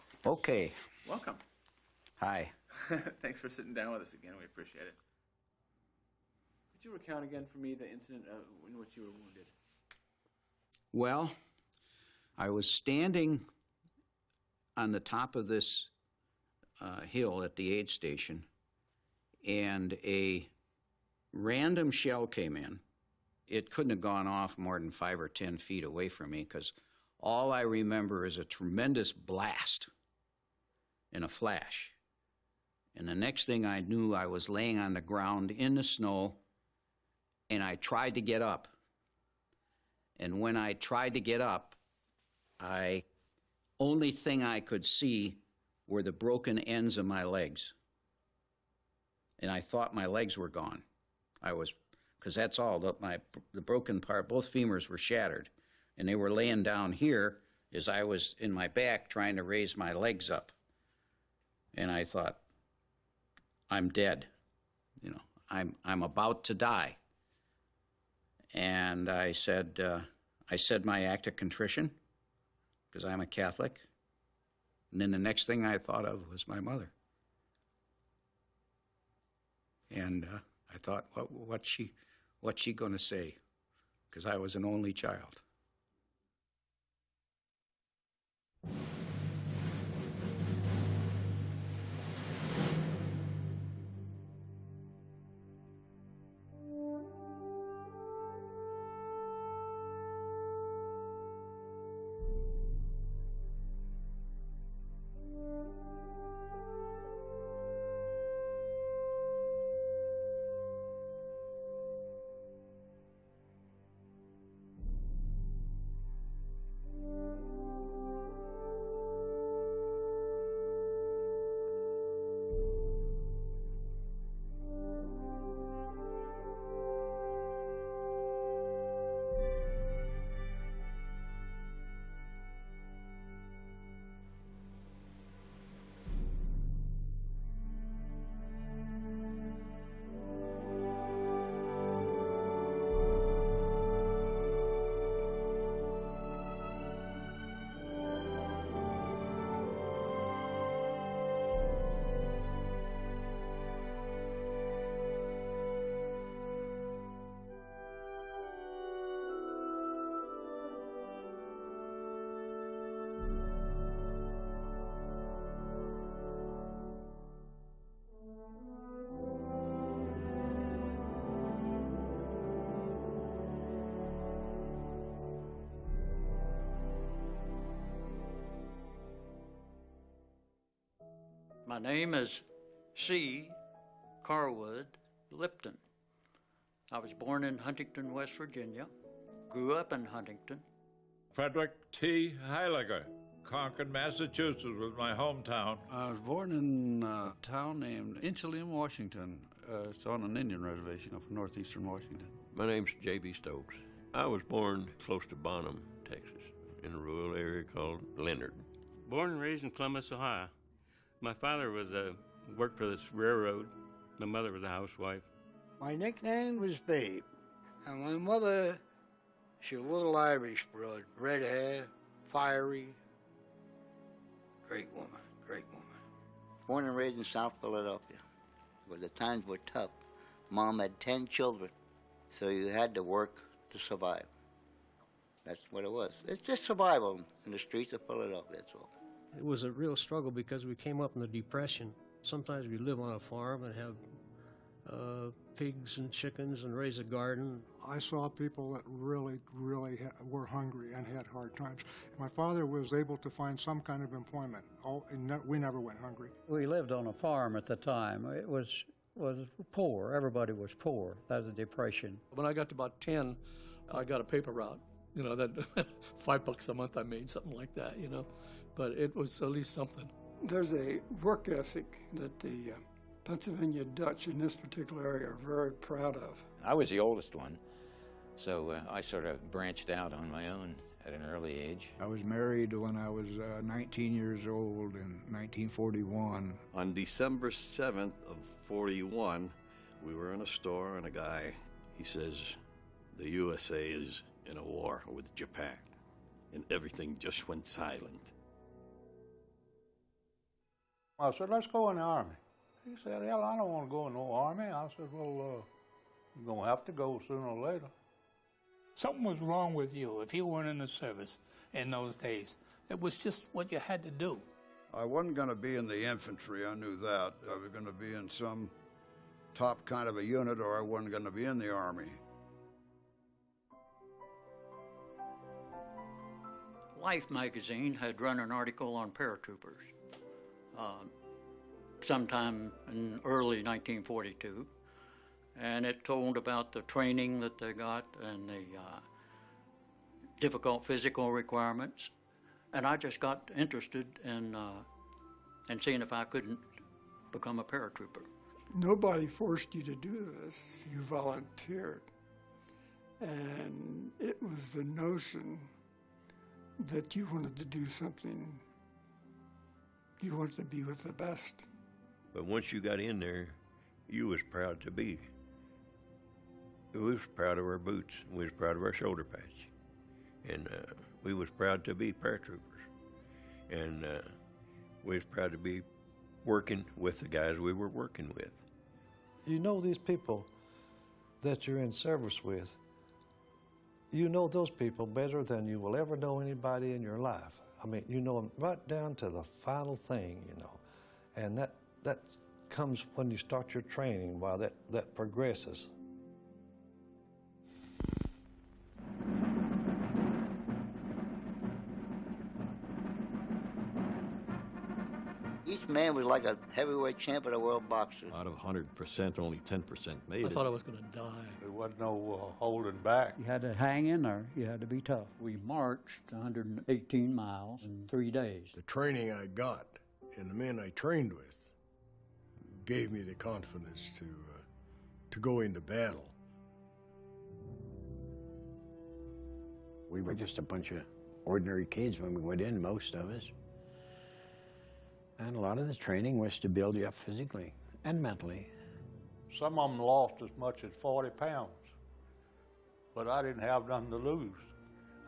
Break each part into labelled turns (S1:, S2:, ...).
S1: Accompanies.
S2: Okay.
S1: Welcome.
S2: Hi.
S1: Thanks for sitting down with us again. We appreciate it. Could you recount again for me the incident in which you were wounded?
S2: Well, I was standing on the top of this hill at the aid station, and a random shell came in. It couldn't have gone off more than 5 or 10 feet away from me, because all I remember is a tremendous blast and a flash. And the next thing I knew, I was laying on the ground in the snow, and I tried to get up. And when I tried to get up, only thing I could see were the broken ends of my legs. And I thought my legs were gone. Because that's all, the broken part, both femurs were shattered. And they were laying down here as I was in my back trying to raise my legs up. And I thought, I'm dead. You know, I'm about to die. And I said my act of contrition, because I'm a Catholic. And then the next thing I thought of was my mother. And I thought, what's she going to say? Because I was an only child.
S3: My name is C. Carwood Lipton. I was born in Huntington, West Virginia, grew up in Huntington.
S4: Frederick T. Heiliger, Concord, Massachusetts was my hometown.
S5: I was born in a town named Inchelium, Washington. It's on an Indian reservation up in northeastern Washington.
S6: My name's J.B. Stokes. I was born close to Bonham, Texas, in a rural area called Leonard.
S7: Born and raised in Columbus, Ohio. My father worked for this railroad. My mother was a housewife.
S8: My nickname was Babe, and my mother, she was a little Irish broad, red hair, fiery. Great woman, great woman.
S9: Born and raised in South Philadelphia, where the times were tough. Mom had 10 children, so you had to work to survive. That's what it was. It's just survival in the streets of Philadelphia, that's all.
S10: It was a real struggle because we came up in the Depression. Sometimes we live on a farm and have pigs and chickens and raise a garden.
S11: I saw people that really were hungry and had hard times. My father was able to find some kind of employment. We never went hungry.
S12: We lived on a farm at the time. It was poor. Everybody was poor. That was the Depression.
S13: When I got to about 10, I got a paper route. You know, that $5 a month I made, something like that, you know. But it was at least something.
S14: There's a work ethic that the Pennsylvania Dutch in this particular area are very proud of.
S15: I was the oldest one, so I sort of branched out on my own at an early age.
S16: I was married when I was 19 years old in 1941.
S17: On December 7th of 41, we were in a store and a guy, he says, the USA is in a war with Japan, and everything just went silent.
S5: I said, let's go in the Army. He said, hell, I don't want to go in no Army. I said, well, you're going to have to go sooner or later.
S18: Something was wrong with you if you weren't in the service in those days. It was just what you had to do.
S19: I wasn't going to be in the infantry, I knew that. I was going to be in some top kind of a unit, or I wasn't going to be in the Army.
S3: Life magazine had run an article on paratroopers sometime in early 1942, and it told about the training that they got and the difficult physical requirements. And I just got interested in seeing if I couldn't become a paratrooper.
S14: Nobody forced you to do this. You volunteered. And it was the notion that you wanted to do something, you wanted to be with the best.
S6: But once you got in there, you was proud to be. We was proud of our boots. We was proud of our shoulder patch. And we was proud to be paratroopers. And we was proud to be working with the guys we were working with.
S20: You know these people that you're in service with, you know those people better than you will ever know anybody in your life. I mean, you know them right down to the final thing, you know. And that comes when you start your training, while that progresses.
S9: Each man was like a heavyweight champ of the world boxer.
S17: Out of 100%, only 10% made it.
S13: I thought I was going to die.
S5: There wasn't no holding back.
S12: You had to hang in there. You had to be tough.
S3: We marched 118 miles in 3 days.
S21: The training I got and the men I trained with gave me the confidence to go into battle.
S22: We were just a bunch of ordinary kids when we went in, most of us. And a lot of the training was to build you up physically and mentally.
S5: Some of them lost as much as 40 pounds, but I didn't have nothing to lose.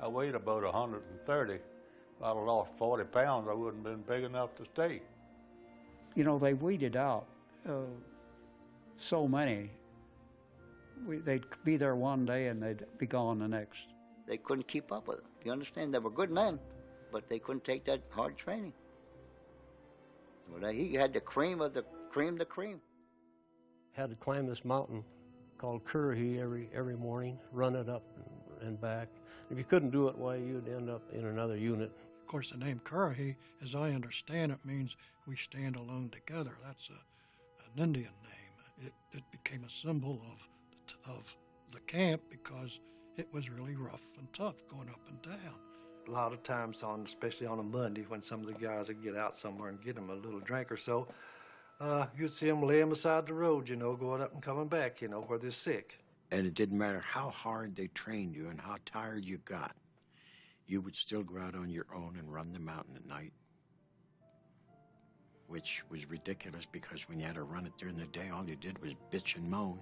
S5: I weighed about 130. If I'd have lost 40 pounds, I wouldn't have been big enough to stay.
S12: You know, they weeded out so many. They'd be there one day and they'd be gone the next.
S9: They couldn't keep up with it. You understand? They were good men, but they couldn't take that hard training. Well, he had the cream of the cream.
S10: Had to climb this mountain called Currahee every morning, run it up and back. If you couldn't do it, why, you'd end up in another unit.
S11: Of course, the name Currahee, as I understand it, means we stand alone together. That's an Indian name. It became a symbol of the camp because it was really rough and tough going up and down.
S23: A lot of times, especially on a Monday, when some of the guys would get out somewhere and get them a little drink or so, you'd see them laying beside the road, you know, going up and coming back, you know, where they're sick.
S22: And it didn't matter how hard they trained you and how tired you got, you would still go out on your own and run the mountain at night. Which was ridiculous because when you had to run it during the day, all you did was bitch and moan.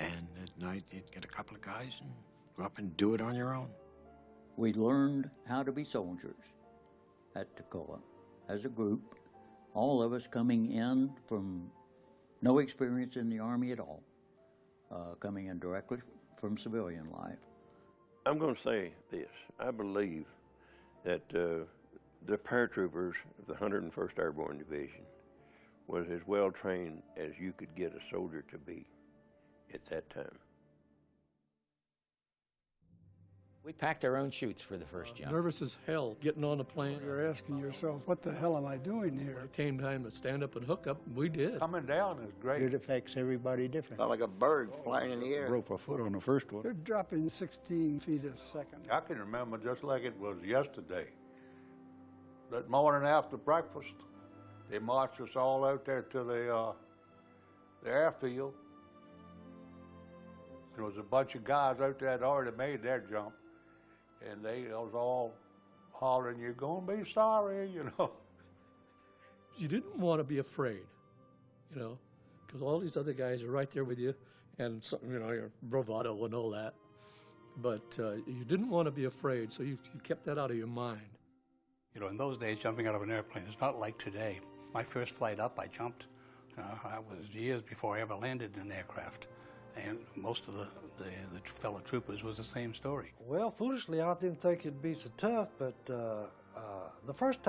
S22: And at night, you'd get a couple of guys and go up and do it on your own.
S3: We learned how to be soldiers at Toccoa as a group, all of us coming in from no experience in the Army at all, coming in directly from civilian life.
S6: I'm going to say this. I believe that the paratroopers of the 101st Airborne Division was as well trained as you could get a soldier to be at that time.
S15: We packed our own chutes for the first jump.
S13: Nervous as hell getting on the plane.
S14: You're asking yourself, what the hell am I doing here?
S13: When it came time to stand up and hook up, we did.
S5: Coming down is great.
S8: It affects everybody different.
S9: Felt like a bird flying in the air.
S16: Broke my foot on the first one.
S14: They're dropping 16 feet a second.
S5: I can remember just like it was yesterday. That morning after breakfast, they marched us all out there to the airfield. There was a bunch of guys out there that already made their jump. And they was all hollering, "You're going to be sorry," you know.
S13: You didn't want to be afraid, you know, because all these other guys are right there with you, and you know, your bravado and all that. But you didn't want to be afraid, so you kept that out of your mind.
S18: You know, in those days, jumping out of an airplane is not like today. My first flight up, I jumped. I was years before I ever landed in an aircraft. And most of the fellow troopers was the same story.
S23: Well, foolishly, I didn't think it'd be so tough, but the first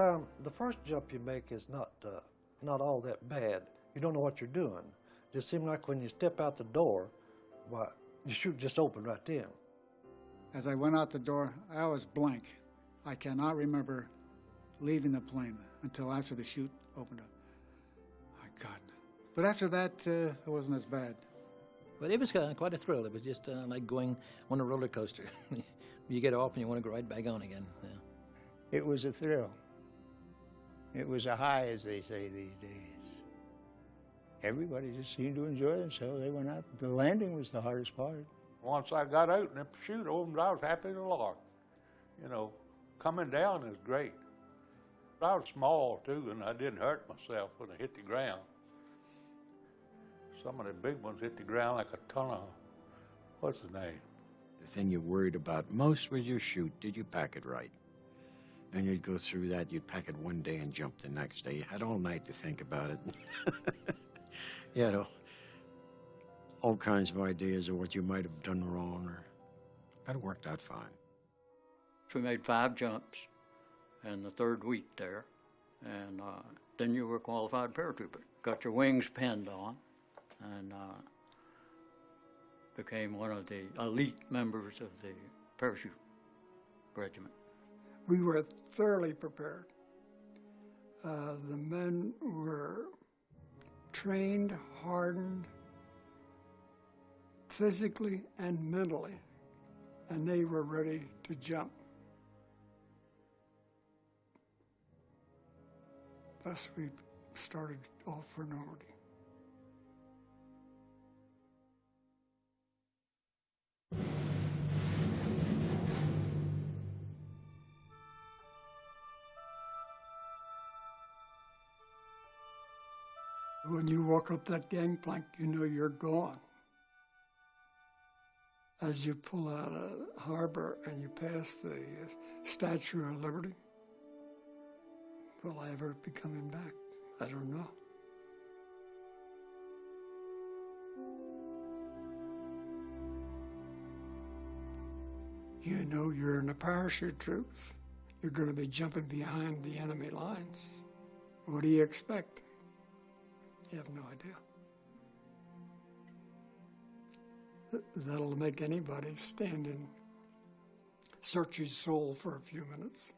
S23: jump you make is not all that bad. You don't know what you're doing. It just seems like when you step out the door, why, your chute just opened right then.
S1: As I went out the door, I was blank. I cannot remember leaving the plane until after the chute opened up. My God. But after that, it wasn't as bad.
S2: But it was quite a thrill. It was just like going on a roller coaster. You get off and you want to go right back on again. Yeah.
S4: It was a thrill. It was a high, as they say these days. Everybody just seemed to enjoy themselves. They went out. The landing was the hardest part.
S5: Once I got out and the chute opened, I was happy as a lark. You know, coming down is great. I was small, too, and I didn't hurt myself when I hit the ground. Some of the big ones hit the ground like a ton of, what's the name?
S22: The thing you worried about most was your chute. Did you pack it right? And you'd go through that, you'd pack it one day and jump the next day. You had all night to think about it. You had all kinds of ideas of what you might have done wrong, but it worked out fine.
S3: We made 5 jumps in the 3rd week there, and then you were a qualified paratrooper. Got your wings pinned on, and became one of the elite members of the parachute regiment.
S14: We were thoroughly prepared. The men were trained, hardened, physically and mentally, and they were ready to jump. Thus we started off for Normandy. When you walk up that gangplank, you know you're gone. As you pull out of harbor and you pass the Statue of Liberty, will I ever be coming back? I don't know. You know you're in the parachute troops. You're going to be jumping behind the enemy lines. What do you expect? You have no idea. That'll make anybody stand and search his soul for a few minutes.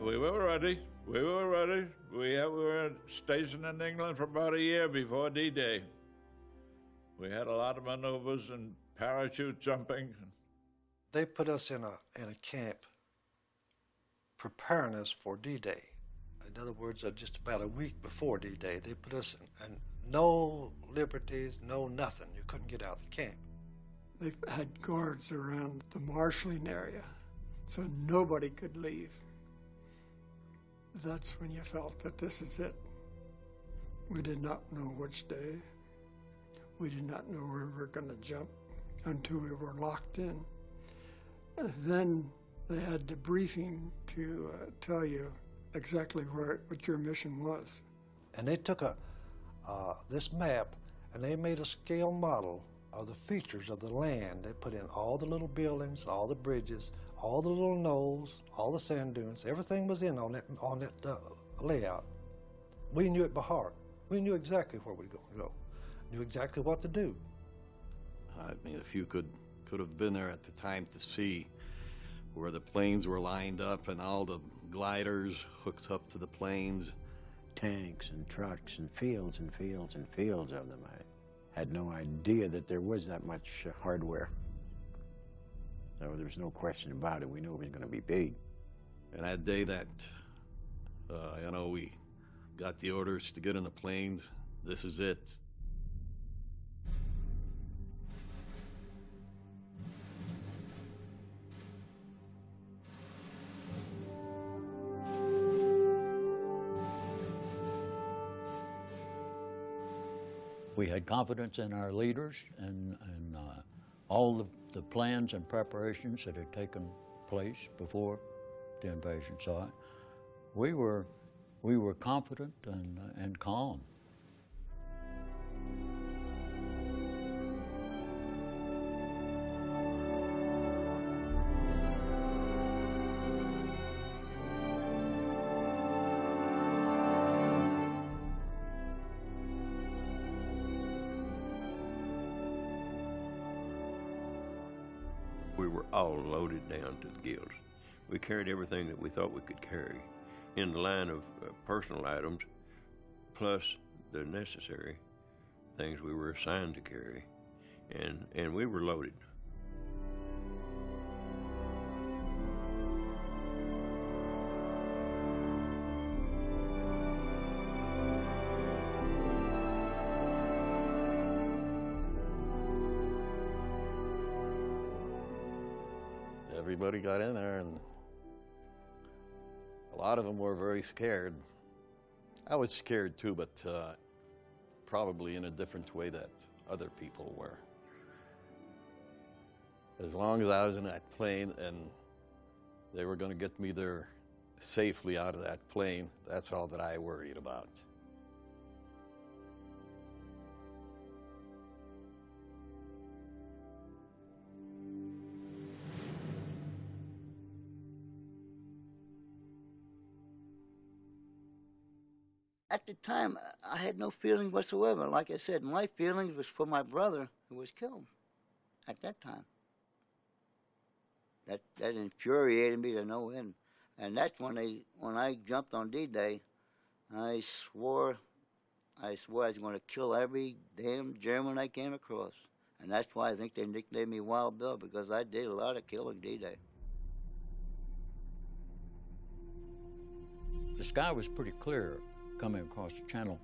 S24: We were ready. We were ready. We were stationed in England for about a year before D-Day. We had a lot of maneuvers and parachute jumping.
S23: They put us in a camp preparing us for D-Day. In other words, just about a week before D-Day, they put us in no liberties, no nothing. You couldn't get out of the camp.
S14: They had guards around the marshalling area, so nobody could leave. That's when you felt that this is it. We did not know which day. We did not know where we were going to jump until we were locked in. Then they had debriefing to tell you exactly what your mission was.
S23: And they took this map and they made a scale model of the features of the land. They put in all the little buildings, all the bridges, all the little knolls, all the sand dunes. Everything was in on that layout. We knew it by heart. We knew exactly where we were going to go. Knew exactly what to do.
S17: I mean, if you could have been there at the time to see where the planes were lined up and all the gliders hooked up to the planes.
S22: Tanks and trucks and fields and fields and fields of them. I had no idea that there was that much hardware. So there was no question about it. We knew it was going to be big.
S17: And that day that, we got the orders to get in the planes, this is it.
S3: We had confidence in our leaders and all the the plans and preparations that had taken place before the invasion. So we were confident and calm.
S6: We were all loaded down to the gills. We carried everything that we thought we could carry in the line of personal items, plus the necessary things we were assigned to carry, and we were loaded.
S17: Everybody got in there, and a lot of them were very scared. I was scared too, but probably in a different way that other people were. As long as I was in that plane and they were going to get me there safely out of that plane, that's all that I worried about.
S9: At the time, I had no feeling whatsoever. Like I said, my feelings was for my brother who was killed at that time. That infuriated me to no end. And that's when I jumped on D-Day, I swore I was going to kill every damn German I came across. And that's why I think they nicknamed me Wild Bill, because I did a lot of killing D-Day.
S3: The sky was pretty clear coming across the channel.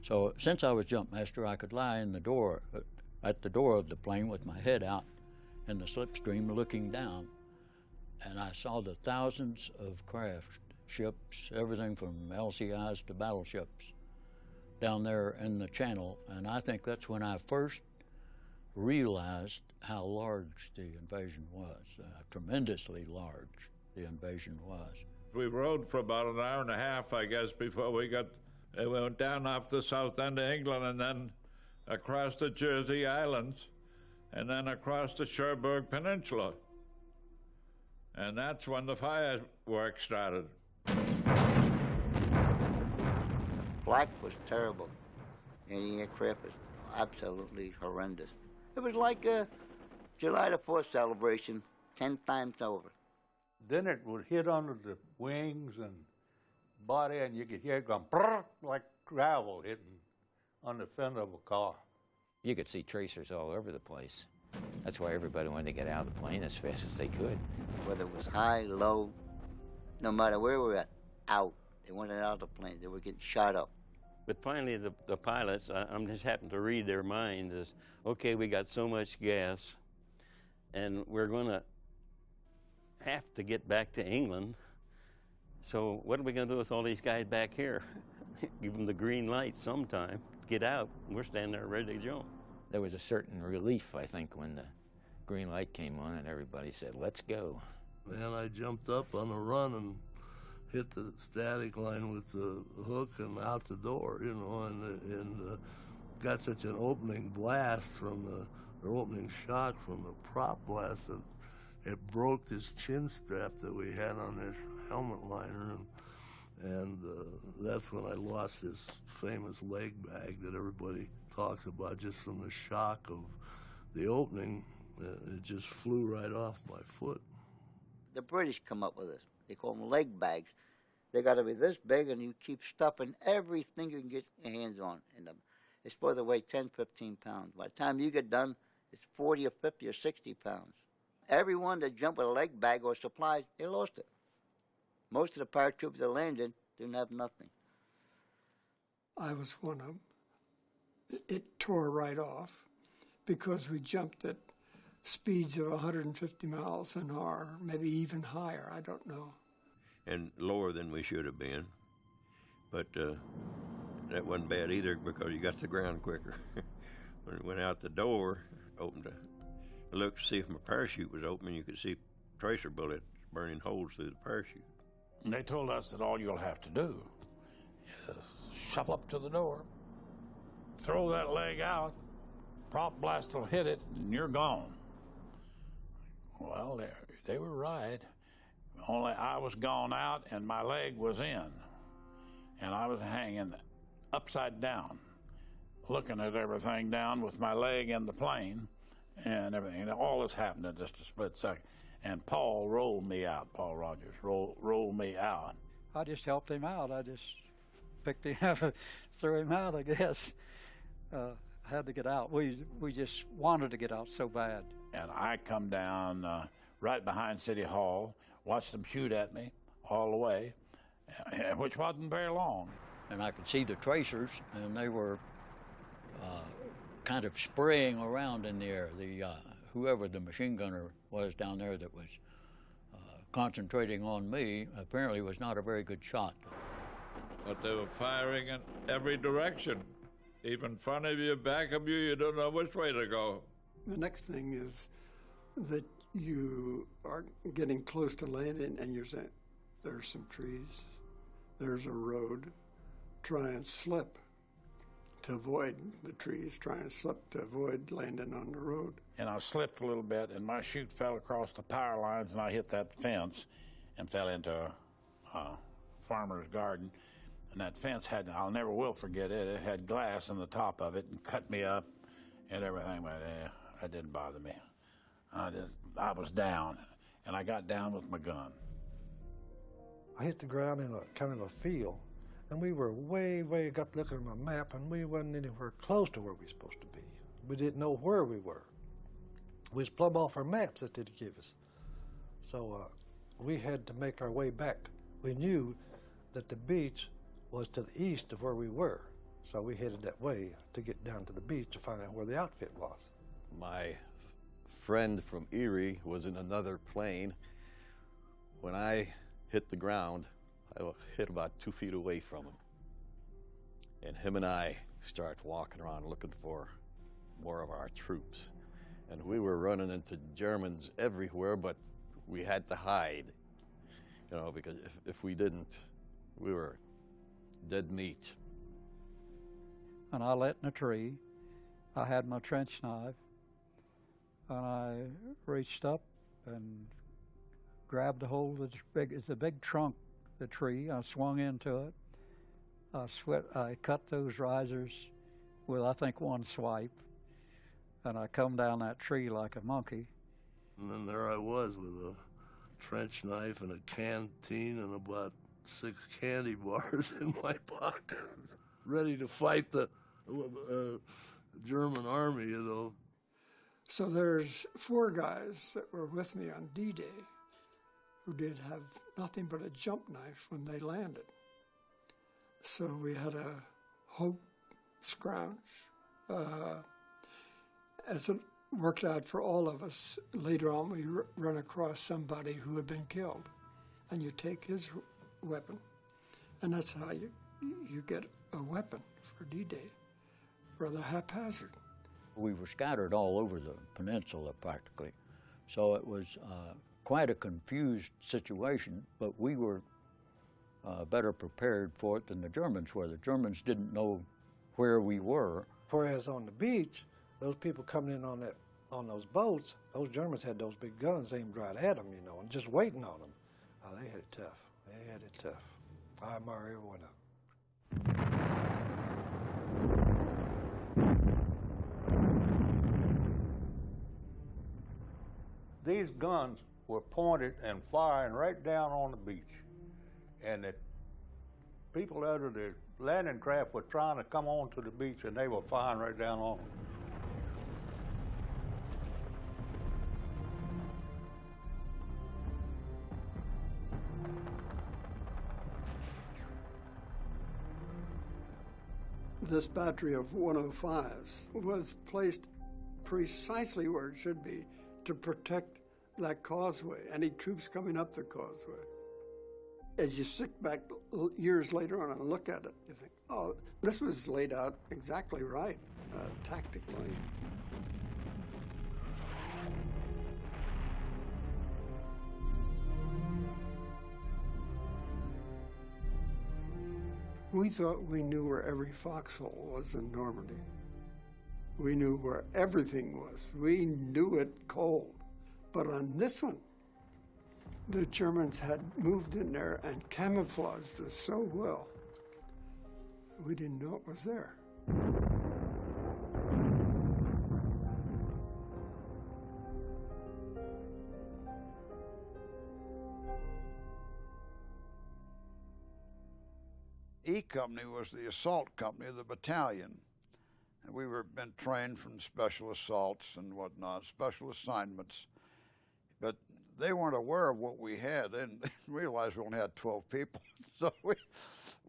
S3: So since I was jump master, I could lie in the door, at the door of the plane with my head out in the slipstream looking down. And I saw the thousands of craft, ships, everything from LCIs to battleships down there in the channel. And I think that's when I first realized how large the invasion was, tremendously large the invasion was.
S24: We rode for about an hour and a half, I guess, before we went down off the south end of England and then across the Jersey Islands and then across the Cherbourg Peninsula. And that's when the fireworks started.
S9: Black was terrible. Any aircraft was absolutely horrendous. It was like a July the 4th celebration 10 times over.
S5: Then it would hit under the wings and body, and you could hear it going brrr, like gravel hitting on the fender of a car.
S15: You could see tracers all over the place. That's why everybody wanted to get out of the plane as fast as they could.
S9: Whether it was high, low, no matter where we were at, out. They wanted out of the plane. They were getting shot up.
S7: But finally, the pilots, I'm just happened to read their mind is, okay, we got so much gas, and we're going to have to get back to England. So what are we going to do with all these guys back here? Give them the green light sometime. Get out. We're standing there ready to jump.
S15: There was a certain relief, I think, when the green light came on and everybody said, let's go.
S19: And I jumped up on a run and hit the static line with the hook and out the door, you know, and got such an opening blast from the opening shock from the prop blast that it broke this chin strap that we had on this helmet liner, and that's when I lost this famous leg bag that everybody talks about just from the shock of the opening. It just flew right off my foot.
S9: The British come up with this. They call them leg bags. They got to be this big, and you keep stuffing everything you can get your hands on in them. It's supposed to weigh 10, 15 pounds. By the time you get done, it's 40 or 50 or 60 pounds. Everyone that jumped with a leg bag or supplies, they lost it. Most of the paratroopers that landed didn't have nothing.
S14: I was one of them. It tore right off because we jumped at speeds of 150 miles an hour, maybe even higher, I don't know.
S6: And lower than we should have been. But that wasn't bad either because you got to the ground quicker. When it went out the door, opened a looked to see if my parachute was open, and you could see tracer bullets burning holes through the parachute.
S10: And they told us that all you'll have to do is shuffle up to the door, throw that leg out, prop blast will hit it, and you're gone. Well, they were right. Only I was gone out and my leg was in. And I was hanging upside down, looking at everything down with my leg in the plane and everything. And all this happened in just a split second. And Paul rolled me out, Paul Rogers rolled me out.
S12: I just helped him out. I just picked him up, threw him out, I guess. Had to get out. We just wanted to get out so bad.
S10: And I come down right behind City Hall, watched them shoot at me all the way, which wasn't very long.
S3: And I could see the tracers, and they were kind of spraying around in the air. Whoever the machine gunner was down there that was concentrating on me apparently was not a very good shot.
S24: But they were firing in every direction. Even in front of you, back of you, you don't know which way to go.
S14: The next thing is that you are getting close to landing and you're saying, there's some trees, there's a road, try and slip to avoid the trees, try and slip to avoid landing on the road.
S10: And I slipped a little bit, and my chute fell across the power lines, and I hit that fence and fell into a farmer's garden. And that fence had, I'll never will forget it, it had glass in the top of it and cut me up and everything, but that didn't bother me. I was down, and I got down with my gun.
S23: I hit the ground in a kind of a field, and we were way, got looking at my map, and we wasn't anywhere close to where we were supposed to be. We didn't know where we were. We was plumb off our maps that they'd give us. So we had to make our way back. We knew that the beach was to the east of where we were, so we headed that way to get down to the beach to find out where the outfit was.
S17: My friend from Erie was in another plane. When I hit the ground, I hit about 2 feet away from him. And him and I start walking around looking for more of our troops. And we were running into Germans everywhere, but we had to hide, you know, because if we didn't, we were dead meat.
S12: And I lit in a tree. I had my trench knife, and I reached up and grabbed a hold of it's a big trunk, the tree. I swung into it. I cut those risers with, I think, one swipe, and I come down that tree like a monkey.
S19: And then there I was with a trench knife and a canteen and about 6 candy bars in my pocket, ready to fight the German army, you know.
S14: So there's 4 guys that were with me on D-Day who did have nothing but a jump knife when they landed. So we had a hope scrounge. As it worked out for all of us, later on we run across somebody who had been killed, and you take his weapon, and that's how you get a weapon for D-Day, rather haphazard.
S3: We were scattered all over the peninsula practically, so it was quite a confused situation, but we were better prepared for it than the Germans were. The Germans didn't know where we were.
S23: Whereas on the beach, those people coming in on those boats, those Germans had those big guns aimed right at them, you know, and just waiting on them. Oh, they had it tough. They had it tough. I admire every one of them.
S5: These guns were pointed and firing right down on the beach. And the people out of the landing craft were trying to come onto the beach, and they were firing right down on them.
S14: This battery of 105s was placed precisely where it should be to protect that causeway, any troops coming up the causeway. As you sit back years later on and look at it, you think, oh, this was laid out exactly right, tactically. We thought we knew where every foxhole was in Normandy. We knew where everything was. We knew it cold. But on this one, the Germans had moved in there and camouflaged us so well, we didn't know it was there.
S8: E Company was the assault company of the battalion. And we were been trained from special assaults and whatnot, special assignments. But they weren't aware of what we had. They didn't realize we only had 12 people. So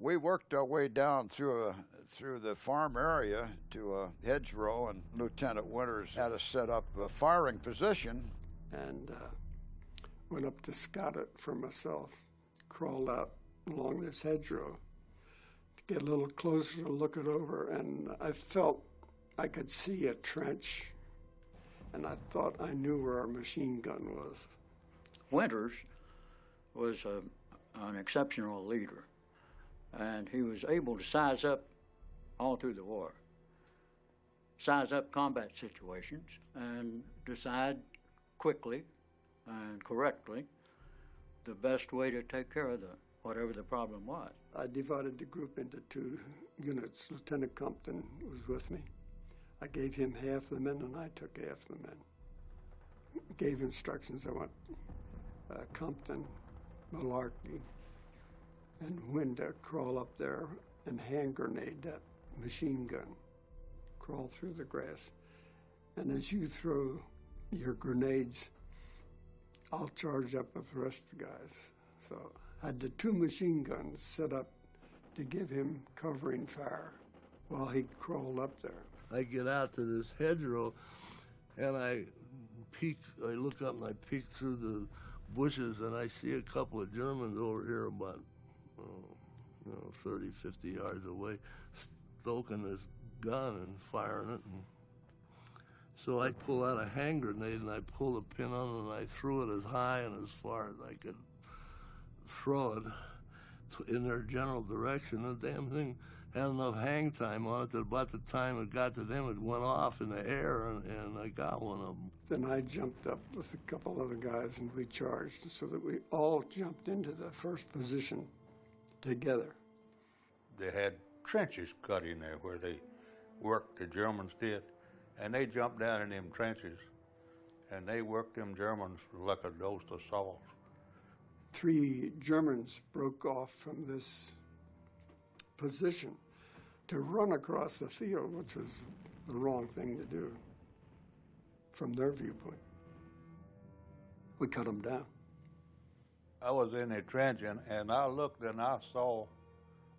S8: we worked our way down through the farm area to a hedgerow, and Lieutenant Winters had us set up a firing position.
S14: And went up to scout it for myself, crawled out along this hedgerow to get a little closer to look it over, and I felt I could see a trench, and I thought I knew where our machine gun was.
S3: Winters was an exceptional leader, and he was able to size up all through the war, size up combat situations, and decide quickly and correctly the best way to take care of whatever the problem was.
S14: I divided the group into 2 units. Lieutenant Compton was with me. I gave him half the men, and I took half the men. Gave instructions. I want Compton, Malarkey, and Wynn to crawl up there and hand grenade that machine gun. Crawl through the grass. And as you throw your grenades, I'll charge up with the rest of the guys. So I had the 2 machine guns set up to give him covering fire while he crawled up there.
S19: I get out to this hedgerow, and I look up and I peek through the bushes, and I see a couple of Germans over here about 30, 50 yards away, stoking this gun and firing it. And so I pull out a hand grenade, and I pull the pin on it, and I threw it as high and as far as I could throw it in their general direction. The damn thing had enough hang time on it that about the time it got to them, it went off in the air, and I got one of them.
S14: Then I jumped up with a couple other guys, and we charged so that we all jumped into the first position together.
S5: They had trenches cut in there where they worked, the Germans did, and they jumped down in them trenches, and they worked them Germans like a dose of salt.
S14: 3 Germans broke off from this position to run across the field, which was the wrong thing to do from their viewpoint. We cut them down.
S5: I was in a trench, and I looked and I saw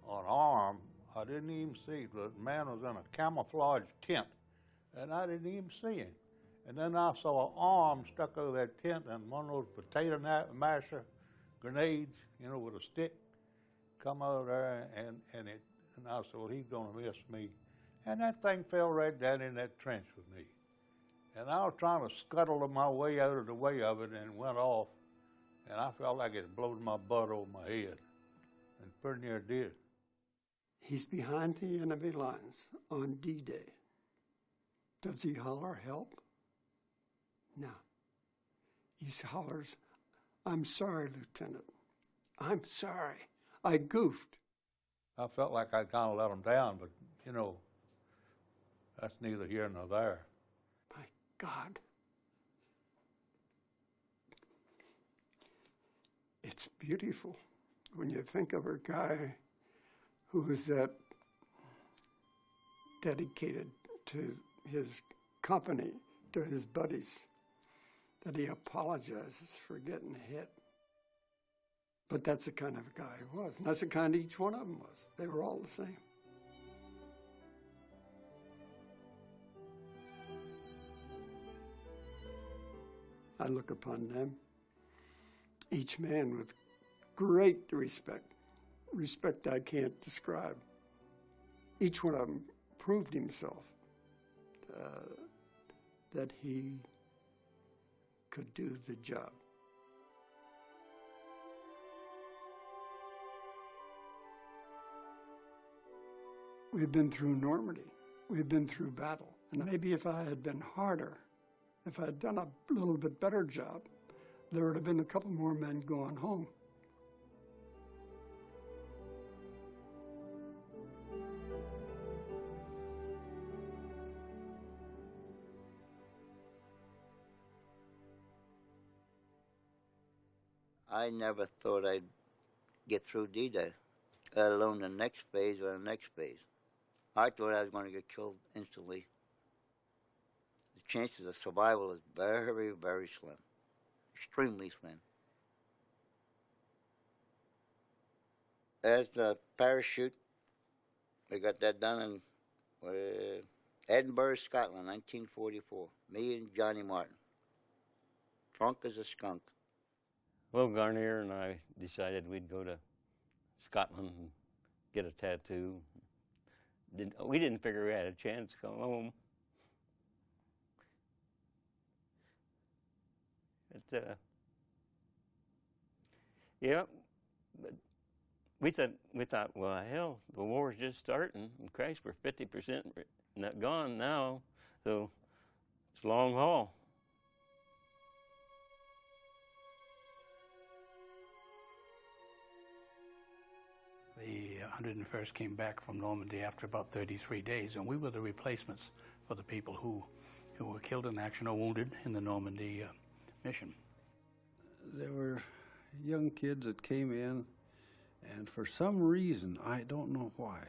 S5: an arm. I didn't even see it. The man was in a camouflage tent, and I didn't even see him. And then I saw an arm stuck over that tent, and one of those potato masher grenades, with a stick, come over there, and I said, well, he's gonna miss me. And that thing fell right down in that trench with me. And I was trying to scuttle my way out of the way of it, and it went off. And I felt like it blowed my butt over my head, and pretty near did.
S14: He's behind the enemy lines on D-Day. Does he holler help? No. He hollers, I'm sorry, Lieutenant. I'm sorry. I goofed.
S5: I felt like I kind of let him down, but, that's neither here nor there.
S14: My God. It's beautiful when you think of a guy who is that dedicated to his company, to his buddies, that he apologizes for getting hit. But that's the kind of guy he was, and that's the kind each one of them was. They were all the same. I look upon them, each man with great respect I can't describe. Each one of them proved himself that he could do the job. We've been through Normandy. We've been through battle. And maybe if I had been harder, if I had done a little bit better job, there would have been a couple more men going home.
S9: I never thought I'd get through D-Day, let alone the next phase or the next phase. I thought I was going to get killed instantly. The chances of survival is very, very slim, extremely slim. As the parachute, we got that done in Edinburgh, Scotland, 1944. Me and Johnny Martin. Drunk as a skunk.
S7: Well, Garnier and I decided we'd go to Scotland and get a tattoo. We didn't figure we had a chance to come home. But, yeah, but we thought, well, hell, the war's just starting, and Christ, we're 50% gone now, so it's a long haul.
S18: The 101st came back from Normandy after about 33 days, and we were the replacements for the people who were killed in action or wounded in the Normandy mission.
S11: There were young kids that came in, and for some reason, I don't know why,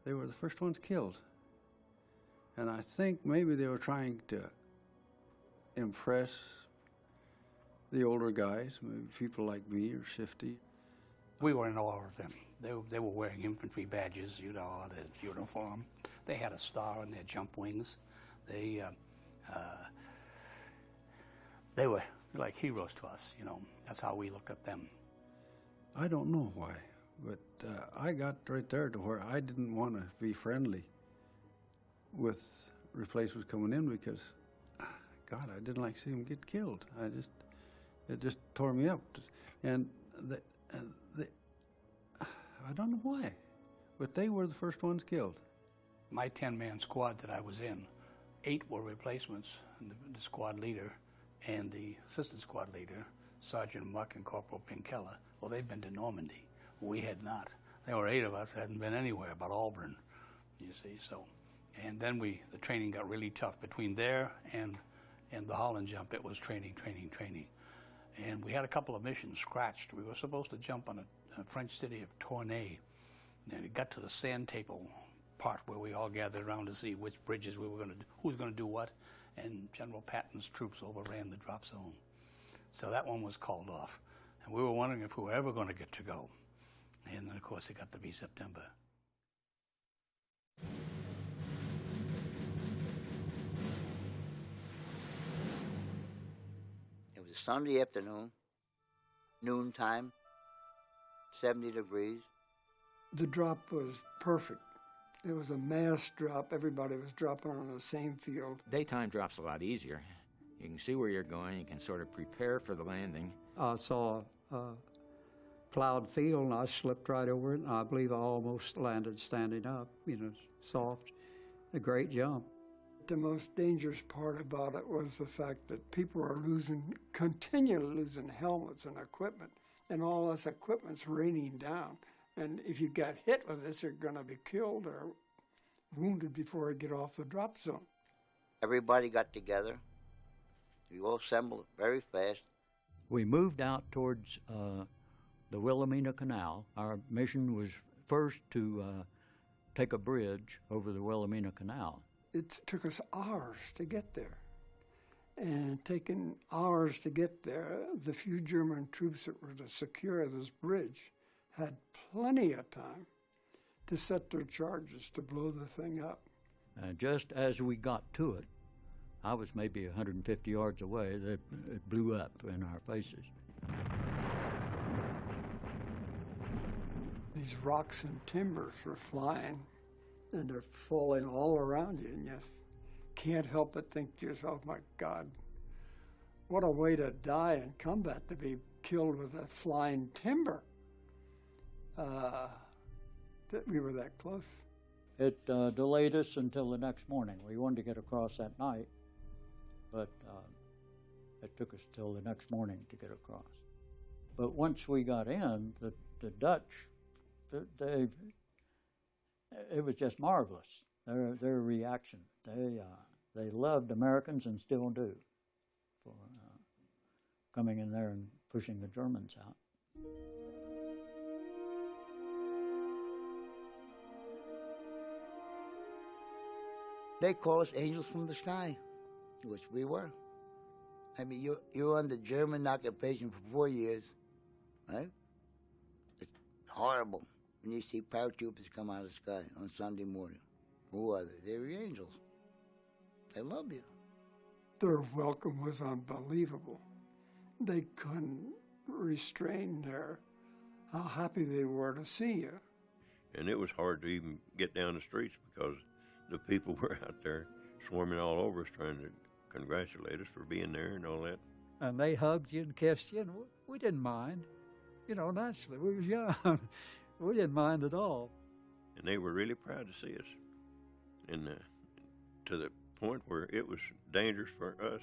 S11: they were the first ones killed. And I think maybe they were trying to impress the older guys, maybe people like me or Shifty.
S18: We were in awe of them. They were wearing infantry badges, you know, their uniform. They had a star on their jump wings. They were like heroes to us, you know. That's how we looked at them.
S11: I don't know why, but I got right there to where I didn't want to be friendly with replacements coming in because, God, I didn't like seeing them get killed. It just tore me up. And I don't know why, but they were the first ones killed.
S18: My 10-man squad that I was in, 8 were replacements, the squad leader and the assistant squad leader, Sergeant Muck and Corporal Pinkella. Well, they'd been to Normandy. We had not. There were 8 of us that hadn't been anywhere but Auburn, you see. So, and then the training got really tough between there and the Holland jump. It was training. And we had a couple of missions scratched. We were supposed to jump on a French city of Tournai. And it got to the sand table part where we all gathered around to see which bridges we were going to do, who was going to do what, and General Patton's troops overran the drop zone. So that one was called off. And we were wondering if we were ever going to get to go. And then, of course, it got to be September.
S9: It was a Sunday afternoon, noontime, 70 degrees.
S14: The drop was perfect. It was a mass drop. Everybody was dropping on the same field.
S15: Daytime drop's a lot easier. You can see where you're going. You can sort of prepare for the landing.
S12: I saw a plowed field, and I slipped right over it, and I believe I almost landed standing up, you know, soft. A great jump.
S14: The most dangerous part about it was the fact that people are continually losing helmets and equipment, and all this equipment's raining down. And if you get hit with this, you're going to be killed or wounded before you get off the drop zone.
S9: Everybody got together. We all assembled very fast.
S2: We moved out towards the Wilhelmina Canal. Our mission was first to take a bridge over the Wilhelmina Canal.
S14: It took us hours to get there. And taking hours to get there, the few German troops that were to secure this bridge had plenty of time to set their charges to blow the thing up.
S2: Just as we got to it, I was maybe 150 yards away, it blew up in our faces.
S14: These rocks and timbers were flying, and they're falling all around you, and you can't help but think to yourself, my God, what a way to die in combat, to be killed with a flying timber. that we were that close.
S2: It delayed us until the next morning. We wanted to get across that night, but it took us till the next morning to get across. But once we got in, the Dutch, it was just marvelous. Their reaction. They loved Americans and still do for coming in there and pushing the Germans out.
S9: They call us angels from the sky, which we were. I mean, you're under German occupation for 4 years, right? It's horrible when you see paratroopers come out of the sky on Sunday morning. Who are they? They're your angels. They love you.
S14: Their welcome was unbelievable. They couldn't restrain how happy they were to see you.
S6: And it was hard to even get down the streets because the people were out there swarming all over us trying to congratulate us for being there and all that.
S12: And they hugged you and kissed you, and we didn't mind. You know, naturally, we was young. We didn't mind at all.
S6: And they were really proud to see us. And to the point where it was dangerous for us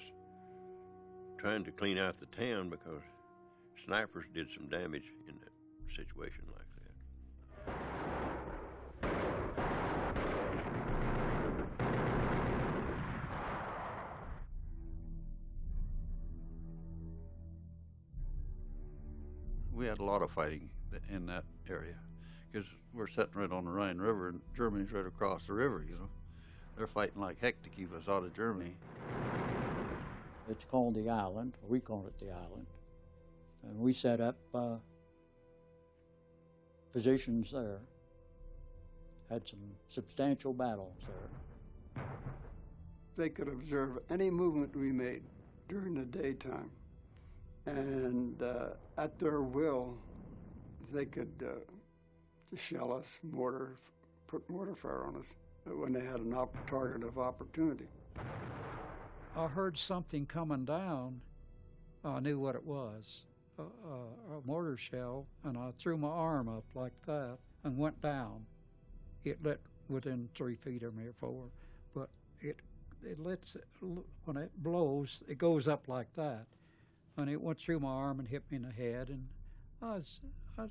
S6: trying to clean out the town because snipers did some damage in a situation like that.
S13: We had a lot of fighting in that area because we're sitting right on the Rhine River and Germany's right across the river, you know. They're fighting like heck to keep us out of Germany.
S2: It's called the island. We call it the island. And we set up positions there. Had some substantial battles there.
S14: They could observe any movement we made during the daytime. And at their will, they could shell us, put mortar fire on us when they had a target of opportunity.
S12: I heard something coming down. I knew what it was, a mortar shell, and I threw my arm up like that and went down. It lit within 3 feet of me or 4, but it lets, when it blows, it goes up like that. And it went through my arm and hit me in the head, and I was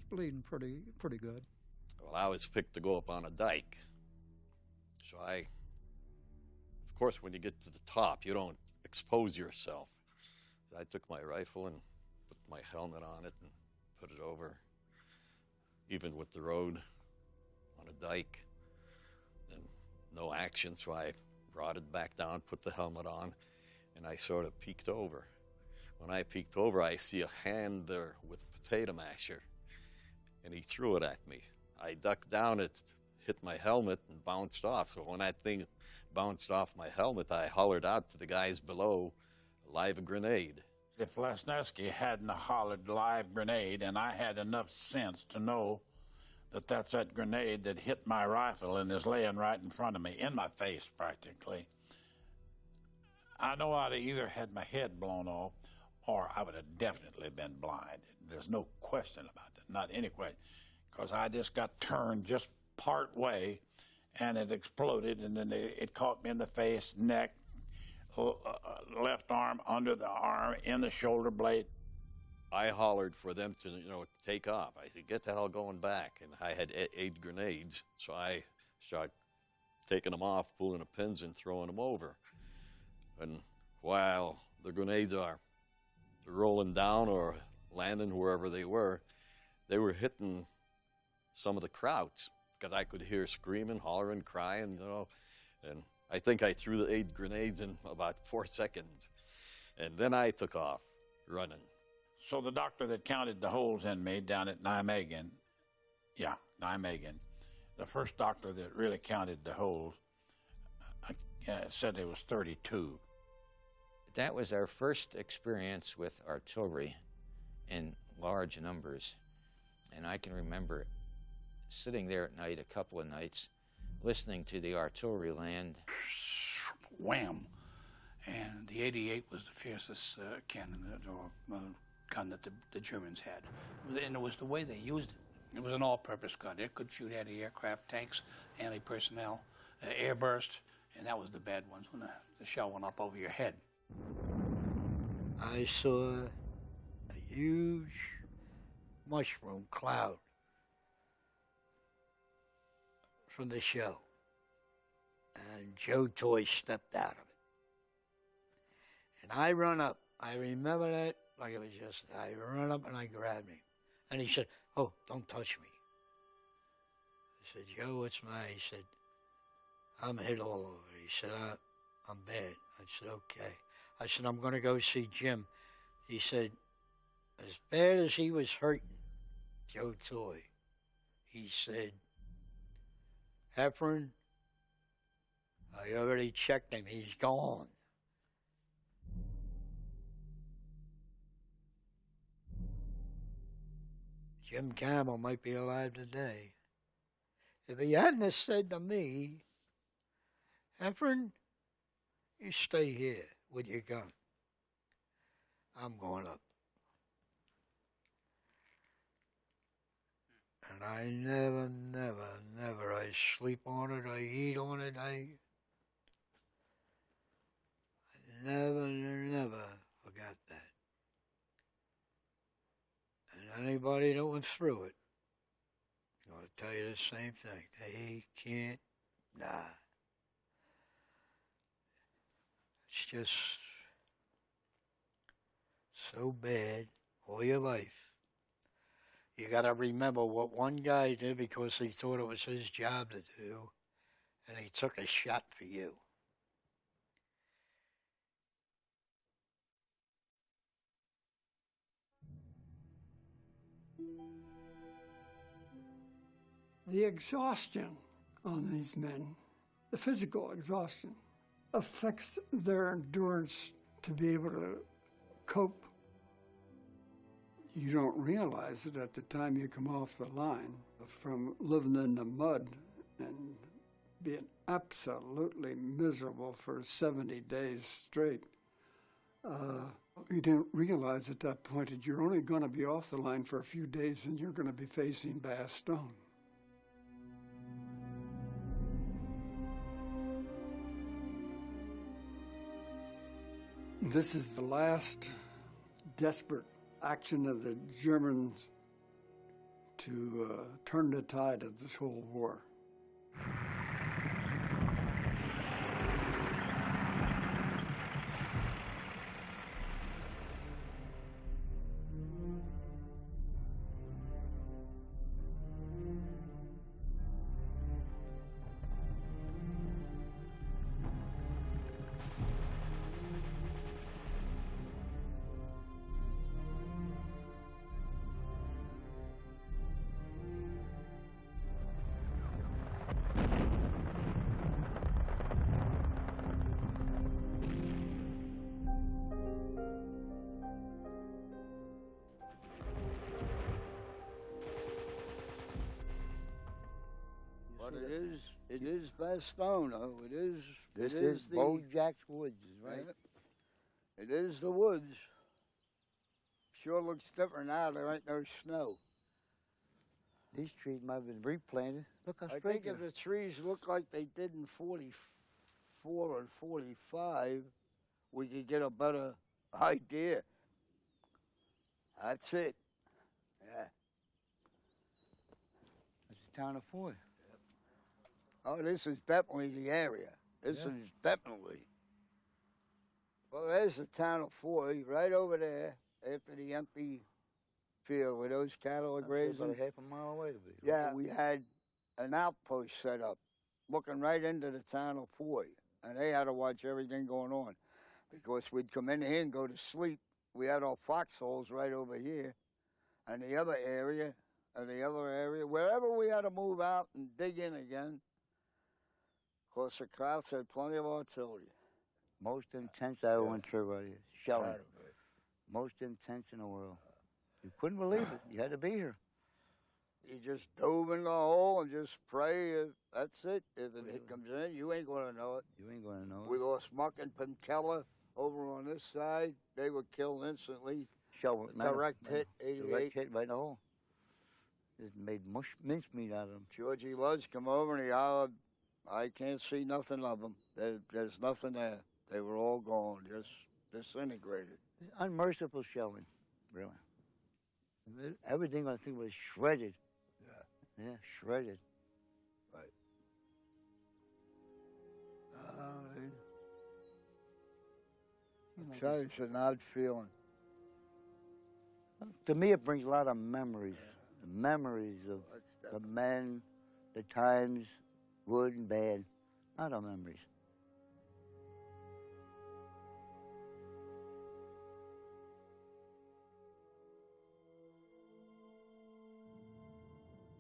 S12: bleeding pretty good.
S17: Well, I was picked to go up on a dike. So of course, when you get to the top, you don't expose yourself. So I took my rifle and put my helmet on it and put it over, even with the road on a dike. Then no action, so I brought it back down, put the helmet on, and I sort of peeked over. When I peeked over, I see a hand there with a potato masher, and he threw it at me. I ducked down, it hit my helmet and bounced off. So when that thing bounced off my helmet, I hollered out to the guys below, live grenade.
S10: If Lesniewski hadn't hollered live grenade, and I had enough sense to know that that's that grenade that hit my rifle and is laying right in front of me, in my face practically, I know I'd have either had my head blown off or I would have definitely been blind. There's no question about that, not any question, because I just got turned just part way and it exploded, and then it caught me in the face, neck, left arm, under the arm, in the shoulder blade.
S17: I hollered for them to, take off. I said, get the hell going back. And I had 8 grenades, so I started taking them off, pulling the pins and throwing them over. And while the grenades are rolling down or landing wherever they were hitting some of the crowds, because I could hear screaming, hollering, crying, and I think I threw the 8 grenades in about 4 seconds. And then I took off running.
S10: So the doctor that counted the holes in me down at Nijmegen, the first doctor that really counted the holes, said it was 32.
S15: That was our first experience with artillery in large numbers. And I can remember sitting there at night, a couple of nights, listening to the artillery land.
S18: Wham! And the 88 was the fiercest cannon gun that the Germans had. And it was the way they used it. It was an all-purpose gun. It could shoot anti-aircraft, tanks, anti-personnel, airburst, and that was the bad ones when the shell went up over your head.
S1: I saw a huge mushroom cloud from the shell, and Joe Toy stepped out of it. And I run up. I remember that like it was just, I run up and I grabbed him. And he said, "Oh, don't touch me." I said, "Joe, what's my?" He said, "I'm hit all over." He said, "I'm bad." I said, "Okay." I said, "I'm going to go see Jim." He said, as bad as he was hurting, Joe Toy, he said, "Heffron, I already checked him. He's gone." Jim Campbell might be alive today. If he hadn't have said to me, "Heffron, you stay here with your gun. I'm going up." And I never, I sleep on it, I eat on it, I never forgot that. And anybody that went through it, I'm going to tell you the same thing. They can't die. It's just so bad all your life. You got to remember what one guy did because he thought it was his job to do, and he took a shot for you.
S14: The exhaustion on these men, the physical exhaustion, affects their endurance to be able to cope. You don't realize it at the time you come off the line from living in the mud and being absolutely miserable for 70 days straight. You didn't realize at that point that you're only going to be off the line for a few days and you're going to be facing Bastogne. This is the last desperate action of the Germans to turn the tide of this whole war.
S1: But it is Bastogne, though. This
S9: is
S1: the
S9: Bojack's Woods, right?
S1: Yeah. It is the woods. Sure looks different now. There ain't no snow.
S9: These trees might have been replanted. Look how
S1: I
S9: straight
S1: think if the trees look like they did in 44 and 45, we could get a better idea. That's it. Yeah.
S9: It's the town of Foy.
S1: Oh, this is definitely the area. This is definitely. Well, there's the town of Foy right over there after the empty field where those cattle are grazing.
S9: About a half a mile away to be.
S1: Yeah, we had an outpost set up looking right into the town of Foy, and they had to watch everything going on because we'd come in here and go to sleep. We had our foxholes right over here, and the other area, wherever we had to move out and dig in again. Of course, the Krauts had plenty of artillery.
S9: Most intense I went through right here. Shelling. Most intense in the world. You couldn't believe it. You had to be here.
S1: You just dove in the hole and just pray. That's it. If it comes in, you ain't going to know it.
S9: You ain't going to know it.
S1: We lost Muck and Penkella over on this side. They were killed instantly.
S9: Shovel.
S1: Direct hit, 88.
S9: Direct hit right in the hole. Just made mincemeat out of them.
S1: Georgie was come over and he hollered, I can't see nothing of them. There's nothing there. They were all gone, just disintegrated.
S9: Unmerciful shelling, really. Everything I think was shredded.
S1: Yeah.
S9: Yeah, shredded.
S1: Right. I tell you, it's an odd feeling.
S9: To me, it brings a lot of memories. The memories of the men, the times, good and bad. A lot of memories.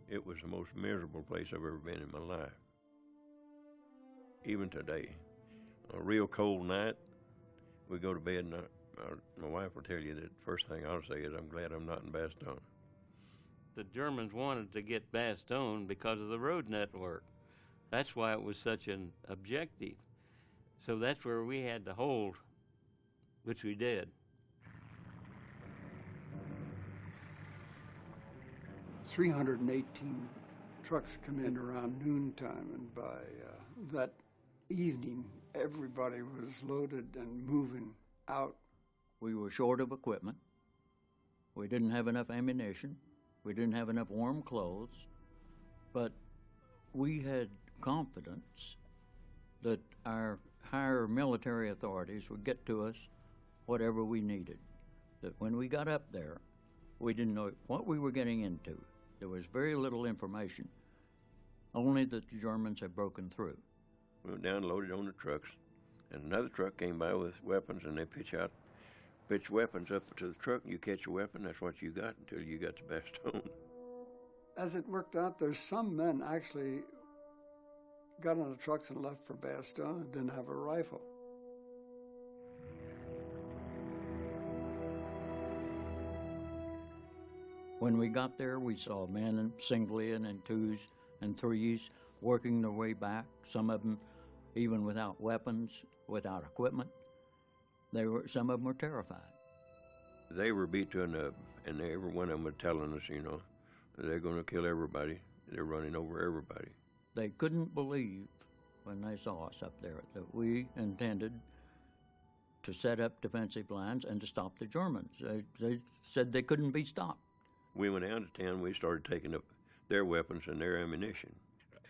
S6: It was the most miserable place I've ever been in my life. Even today. On a real cold night, we go to bed and my wife will tell you that the first thing I'll say is, I'm glad I'm not in Bastogne.
S7: The Germans wanted to get Bastogne because of the road network. That's why it was such an objective. So that's where we had to hold, which we did.
S14: 318 trucks come in around noontime, and by that evening, everybody was loaded and moving out.
S2: We were short of equipment. We didn't have enough ammunition. We didn't have enough warm clothes. But we had confidence that our higher military authorities would get to us whatever we needed. That when we got up there, we didn't know what we were getting into. There was very little information, only that the Germans had broken through.
S6: We went down and loaded on the trucks, and another truck came by with weapons, and they pitch weapons up to the truck, and you catch a weapon, that's what you got until you got to Bastogne.
S14: As it worked out, there's some men actually got on the trucks and left for Bastogne and didn't have a rifle.
S2: When we got there, we saw men singly and in twos and threes working their way back, some of them even without weapons, without equipment. Some of them were terrified.
S6: They were beat to a nub, and every one of them was telling us, you know, they're going to kill everybody. They're running over everybody.
S2: They couldn't believe when they saw us up there that we intended to set up defensive lines and to stop the Germans. They said they couldn't be stopped.
S6: We went out of town, we started taking up their weapons and their ammunition.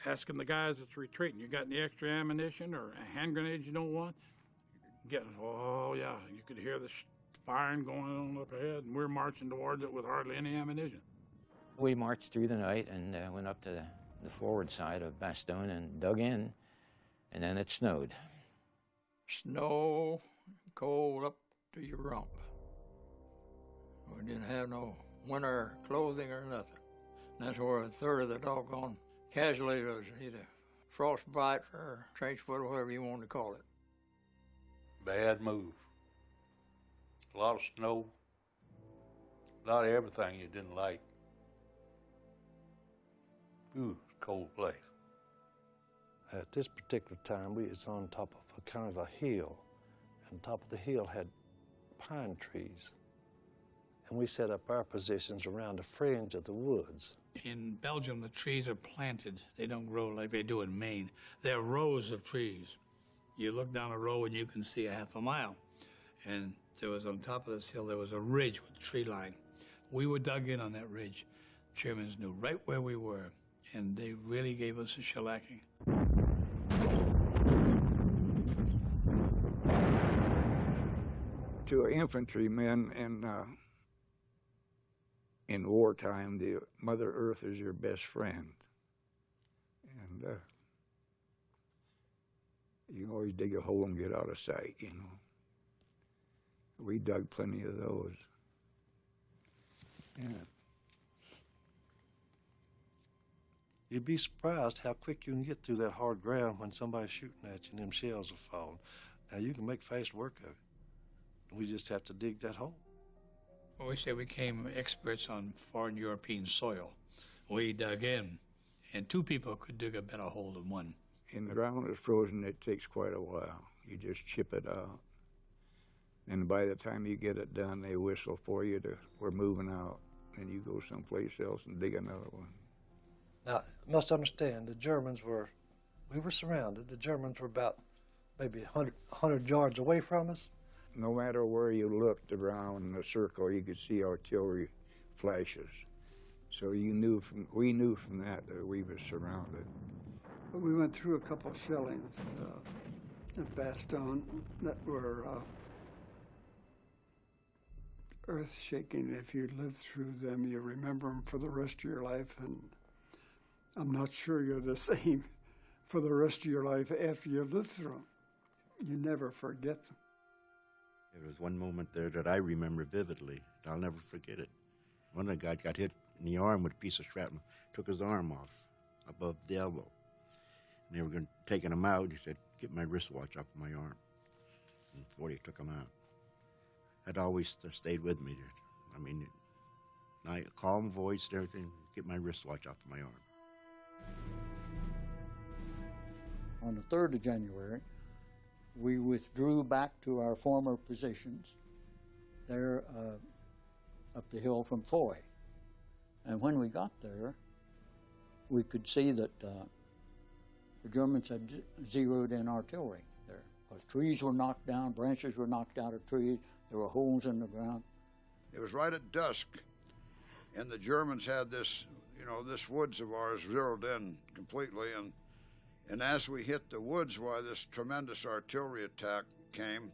S10: Asking the guys that's retreating, you got any extra ammunition or hand grenades you don't want? Oh yeah, you could hear the firing going on up ahead, and we're marching towards it with hardly any ammunition.
S15: We marched through the night and went up to the forward side of Bastogne and dug in, and then it snowed.
S4: Snow, cold up to your rump. We didn't have no winter clothing or nothing. That's where a third of the doggone casualties was either frostbite or trench foot or whatever you want to call it.
S5: Bad move. A lot of snow. A lot of everything you didn't like. Ooh, it's a cold place.
S23: At this particular time, we was on top of a kind of a hill, and top of the hill had pine trees. And we set up our positions around the fringe of the woods.
S18: In Belgium, the trees are planted. They don't grow like they do in Maine. They're rows of trees. You look down a row and you can see a half a mile. And there was, on top of this hill, there was a ridge with a tree line. We were dug in on that ridge. Germans knew right where we were, and they really gave us a shellacking.
S16: To infantrymen in wartime, the Mother Earth is your best friend. And you can always dig a hole and get out of sight, you know. We dug plenty of those.
S23: Yeah. You'd be surprised how quick you can get through that hard ground when somebody's shooting at you and them shells are falling. Now, you can make fast work of it. We just have to dig that hole.
S18: Well, we say we became experts on foreign European soil. We dug in, and two people could dig a better hole than one.
S16: In the ground is frozen, it takes quite a while. You just chip it out. And by the time you get it done, they whistle for you we're moving out. and you go someplace else and dig another one.
S23: Now, you must understand, we were surrounded. The Germans were about maybe 100 yards away from us.
S16: No matter where you looked around the circle, you could see artillery flashes. So we knew from that we were surrounded.
S14: We went through a couple of shellings at Bastogne that were earth-shaking. If you lived through them, you remember them for the rest of your life, and I'm not sure you're the same for the rest of your life after you lived through them. You never forget them.
S20: There was one moment there that I remember vividly. I'll never forget it. One of the guys got hit in the arm with a piece of shrapnel, took his arm off above the elbow. And they were taking him out. He said, "Get my wristwatch off my arm." And before they took him out. That always stayed with me. I mean, a calm voice and everything, "Get my wristwatch off my arm."
S2: On the 3rd of January, we withdrew back to our former positions there up the hill from Foy. And when we got there, we could see that the Germans had zeroed in artillery there. Because trees were knocked down, branches were knocked out of trees, there were holes in the ground.
S8: It was right at dusk, and the Germans had this, this woods of ours zeroed in completely, and as we hit the woods, why this tremendous artillery attack came.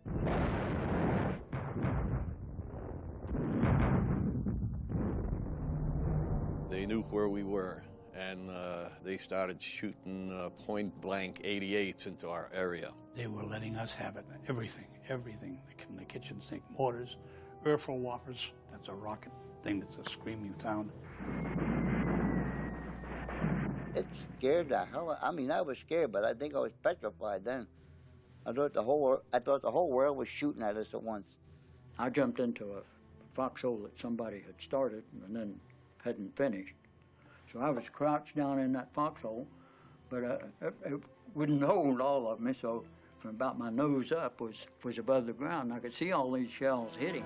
S17: They knew where we were, and they started shooting point-blank 88s into our area.
S18: They were letting us have it, everything. The kitchen sink mortars, Erfelwaffers, that's a rocket thing that's a screaming sound.
S9: It scared the hell. I mean, I was scared, but I think I was petrified then. I thought the whole world was shooting at us at once.
S2: I jumped into a foxhole that somebody had started and then hadn't finished. So I was crouched down in that foxhole, but it wouldn't hold all of me, so from about my nose up was above the ground. I could see all these shells hitting.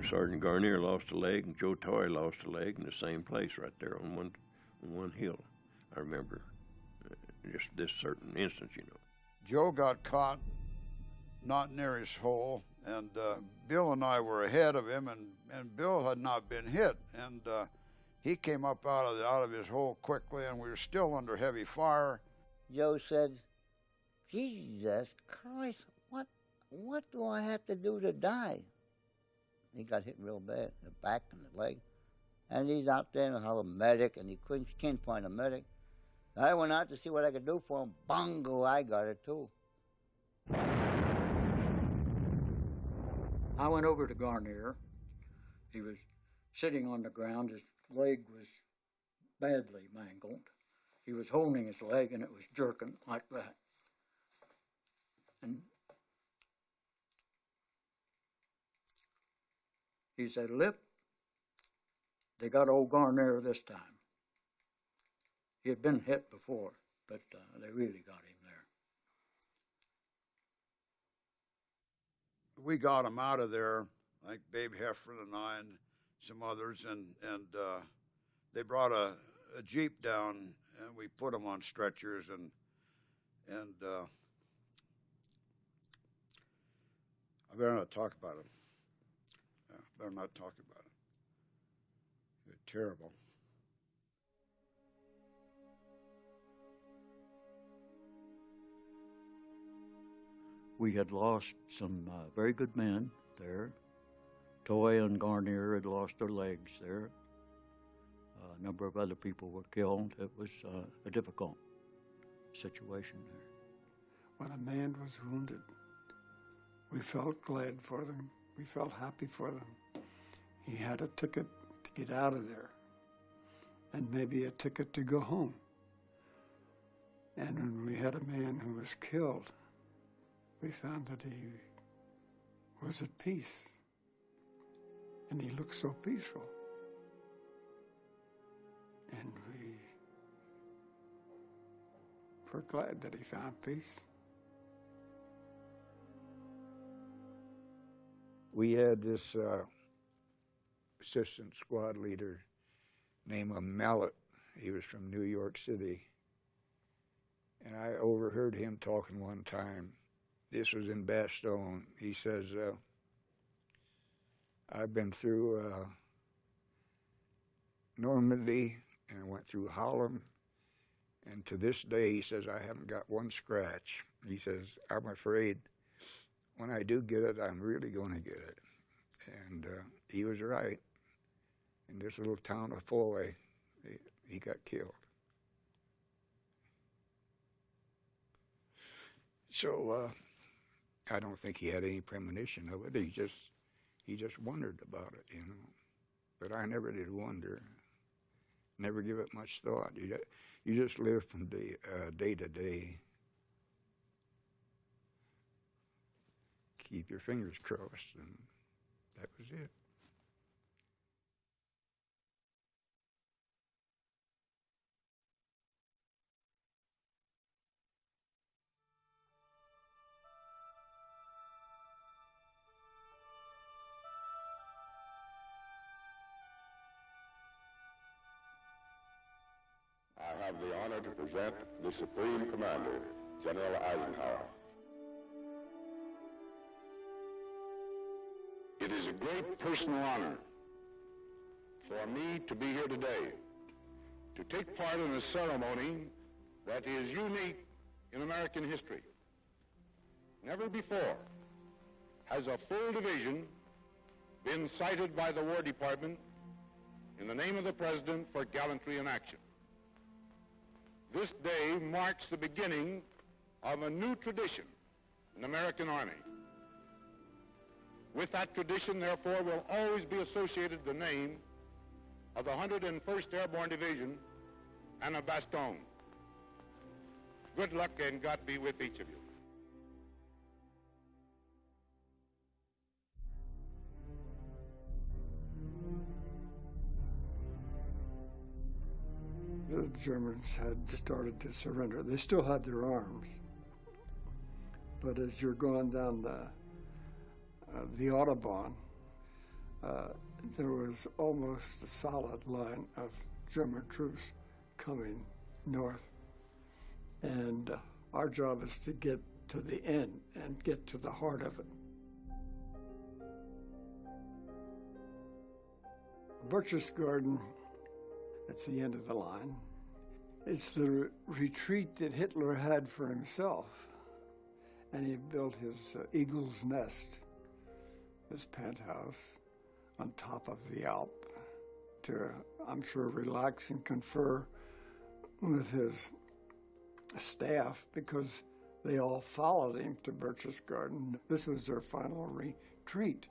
S6: Sergeant Garnier lost a leg, and Joe Toy lost a leg in the same place right there on one hill. I remember just this certain instance,
S8: Joe got caught not near his hole, and Bill and I were ahead of him, and Bill had not been hit, and he came up out of his hole quickly, and we were still under heavy fire.
S9: Joe said, "Jesus Christ, what do I have to do to die?" He got hit real bad, the back and the leg. And he's out there and have a medic, and he can't find a medic. I went out to see what I could do for him. Bongo, I got it too.
S2: I went over to Garnier. He was sitting on the ground. His leg was badly mangled. He was holding his leg, and it was jerking like that. And he said, "Lip, they got old Garnier this time." He had been hit before, but they really got him there.
S8: We got him out of there, like Babe Heffron and I and some others, and they brought a Jeep down, and we put him on stretchers, and I better not talk about him. Better not talk about it. They're terrible.
S2: We had lost some very good men there. Toy and Garnier had lost their legs there. A number of other people were killed. It was a difficult situation there.
S14: When a man was wounded, we felt glad for them. We felt happy for them. He had a ticket to get out of there, and maybe a ticket to go home. And when we had a man who was killed, we found that he was at peace, and he looked so peaceful. And we were glad that he found peace.
S16: We had this assistant squad leader named Mallet. He was from New York City. And I overheard him talking one time. This was in Bastogne. He says, I've been through Normandy and went through Holland. And to this day, he says, I haven't got one scratch. He says, I'm afraid when I do get it, I'm really going to get it. And he was right. In this little town of Foy, he got killed. So I don't think he had any premonition of it. He just wondered about it, you know. But I never did wonder. Never give it much thought. You just live from day to day. Keep your fingers crossed, and that was it.
S3: I have the honor to present the Supreme Commander, General Eisenhower. It is a great personal honor for me to be here today to take part in a ceremony that is unique in American history. Never before has a full division been cited by the War Department in the name of the President for gallantry in action. This day marks the beginning of a new tradition in the American Army. With that tradition, therefore, will always be associated the name of the 101st Airborne Division and of Bastogne. Good luck and God be with each of you.
S14: The Germans had started to surrender. They still had their arms. But as you're going down the Autobahn, there was almost a solid line of German troops coming north. And our job is to get to the end and get to the heart of it. Berchtesgaden, that's the end of the line. It's the retreat that Hitler had for himself. And he built his eagle's nest, his penthouse, on top of the Alp to, I'm sure, relax and confer with his staff, because they all followed him to Berchtesgaden. This was their final retreat.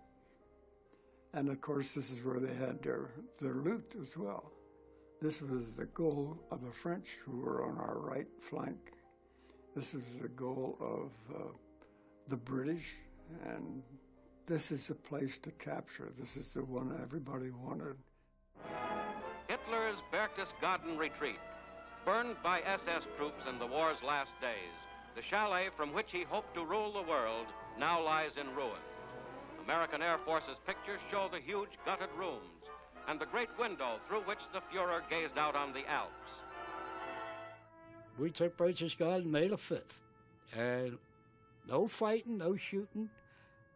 S14: And of course, this is where they had their loot as well. This was the goal of the French, who were on our right flank. This was the goal of the British, and this is the place to capture. This is the one everybody wanted.
S21: Hitler's Berchtesgaden retreat, burned by SS troops in the war's last days. The chalet from which he hoped to rule the world now lies in ruin. American Air Force's pictures show the huge gutted rooms and the great window through which the Fuhrer gazed out on the Alps.
S1: We took Berchtesgaden May the 5th, and no fighting, no shooting.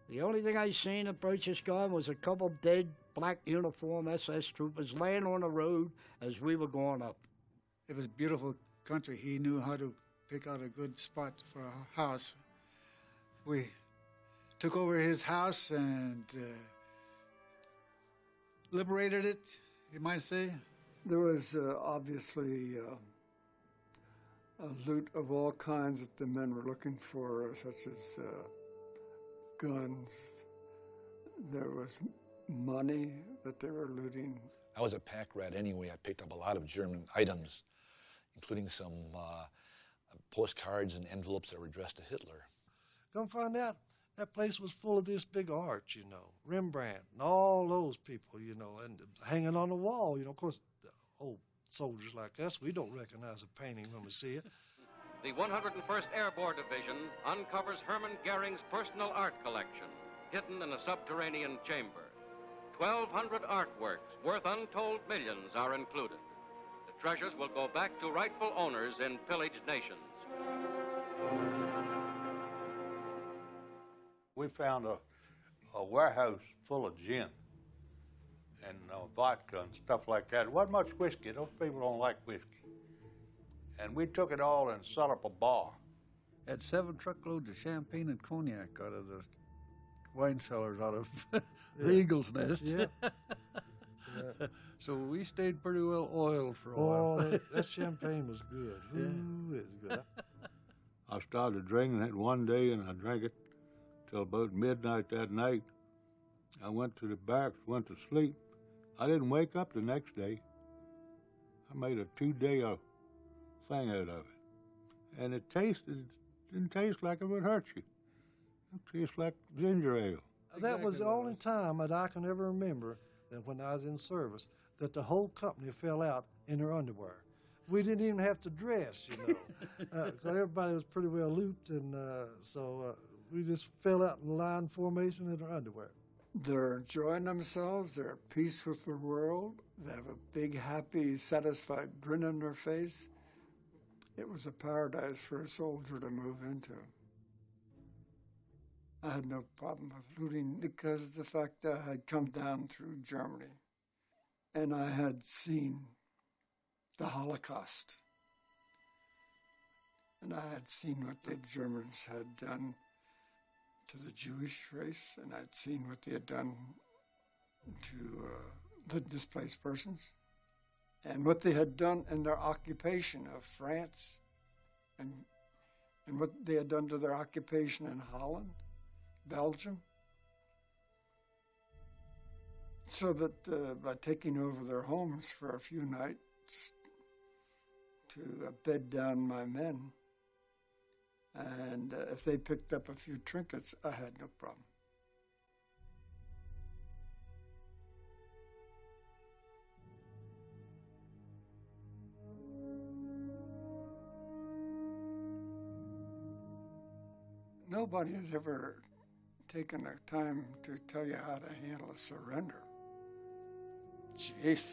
S1: The only thing I seen at Berchtesgaden was a couple dead black uniform SS troopers laying on the road as we were going up.
S22: It was a beautiful country. He knew how to pick out a good spot for a house. We took over his house and liberated it, you might say.
S14: There was obviously a loot of all kinds that the men were looking for, such as guns. There was money that they were looting.
S24: I was a pack rat anyway. I picked up a lot of German items, including some postcards and envelopes that were addressed to Hitler.
S23: Come find out, that place was full of this big art, you know, Rembrandt and all those people, you know, and hanging on the wall, you know. Of course, the old soldiers like us, we don't recognize a painting when we see it.
S21: The 101st Airborne Division uncovers Hermann Goering's personal art collection, hidden in a subterranean chamber. 1,200 artworks worth untold millions are included. The treasures will go back to rightful owners in pillaged nations.
S5: We found a warehouse full of gin and vodka and stuff like that. It wasn't much whiskey. Those people don't like whiskey. And we took it all and set up a bar.
S11: Had 7 truckloads of champagne and cognac out of the wine cellars out of the Eagle's Nest.
S23: Yeah.
S11: So we stayed pretty well oiled for a
S23: Oh,
S11: while.
S23: that champagne was good. Ooh, it was good.
S5: I started drinking it one day, and I drank it till about midnight that night. I went to the barracks, went to sleep. I didn't wake up the next day. I made a 2-day thing out of it. And it didn't taste like it would hurt you. It tastes like ginger ale.
S23: That was the only time that I can ever remember that when I was in service that the whole company fell out in their underwear. We didn't even have to dress, you know, 'cause everybody was pretty well looped, and so we just fell out in line formation in our underwear.
S14: They're enjoying themselves. They're at peace with the world. They have a big, happy, satisfied grin on their face. It was a paradise for a soldier to move into. I had no problem with looting because of the fact that I had come down through Germany and I had seen the Holocaust. And I had seen what the Germans had done to the Jewish race, and I'd seen what they had done to the displaced persons, and what they had done in their occupation of France, and what they had done to their occupation in Holland, Belgium. So that by taking over their homes for a few nights to bed down my men, and if they picked up a few trinkets, I had no problem. Nobody has ever taken the time to tell you how to handle a surrender. Jeez.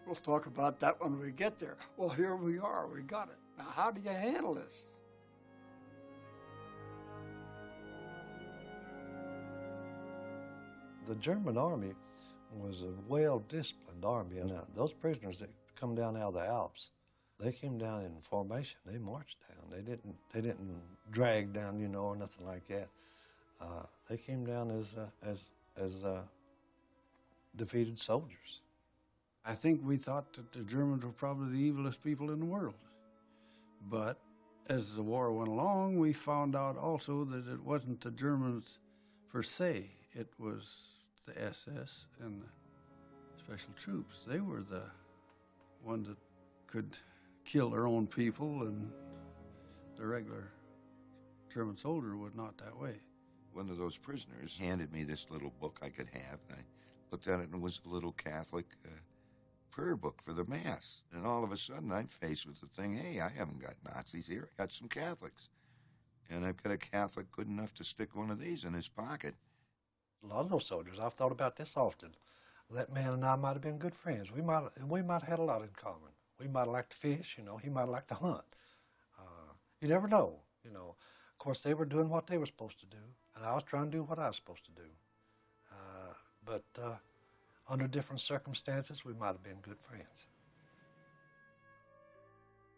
S14: We'll talk about that when we get there. Well, here we are. We got it. Now, how do you handle this?
S23: The German army was a well-disciplined army, and those prisoners that come down out of the Alps, they came down in formation. They marched down. They didn't drag down, you know, or nothing like that. They came down as defeated soldiers.
S11: I think we thought that the Germans were probably the evilest people in the world. But as the war went along, we found out also that it wasn't the Germans per se. It was the SS and the special troops. They were the ones that could kill their own people, and the regular German soldier was not that way.
S12: One of those prisoners handed me this little book I could have, and I looked at it, and it was a little Catholic prayer book for the Mass. And all of a sudden, I'm faced with the thing, hey, I haven't got Nazis here, I got some Catholics. And I've got a Catholic good enough to stick one of these in his pocket.
S23: A lot of those soldiers, I've thought about this often. That man and I might have been good friends. We might have had a lot in common. We might have liked to fish, you know. He might have liked to hunt. You never know, you know. Of course, they were doing what they were supposed to do, and I was trying to do what I was supposed to do. But under different circumstances, we might have been good friends.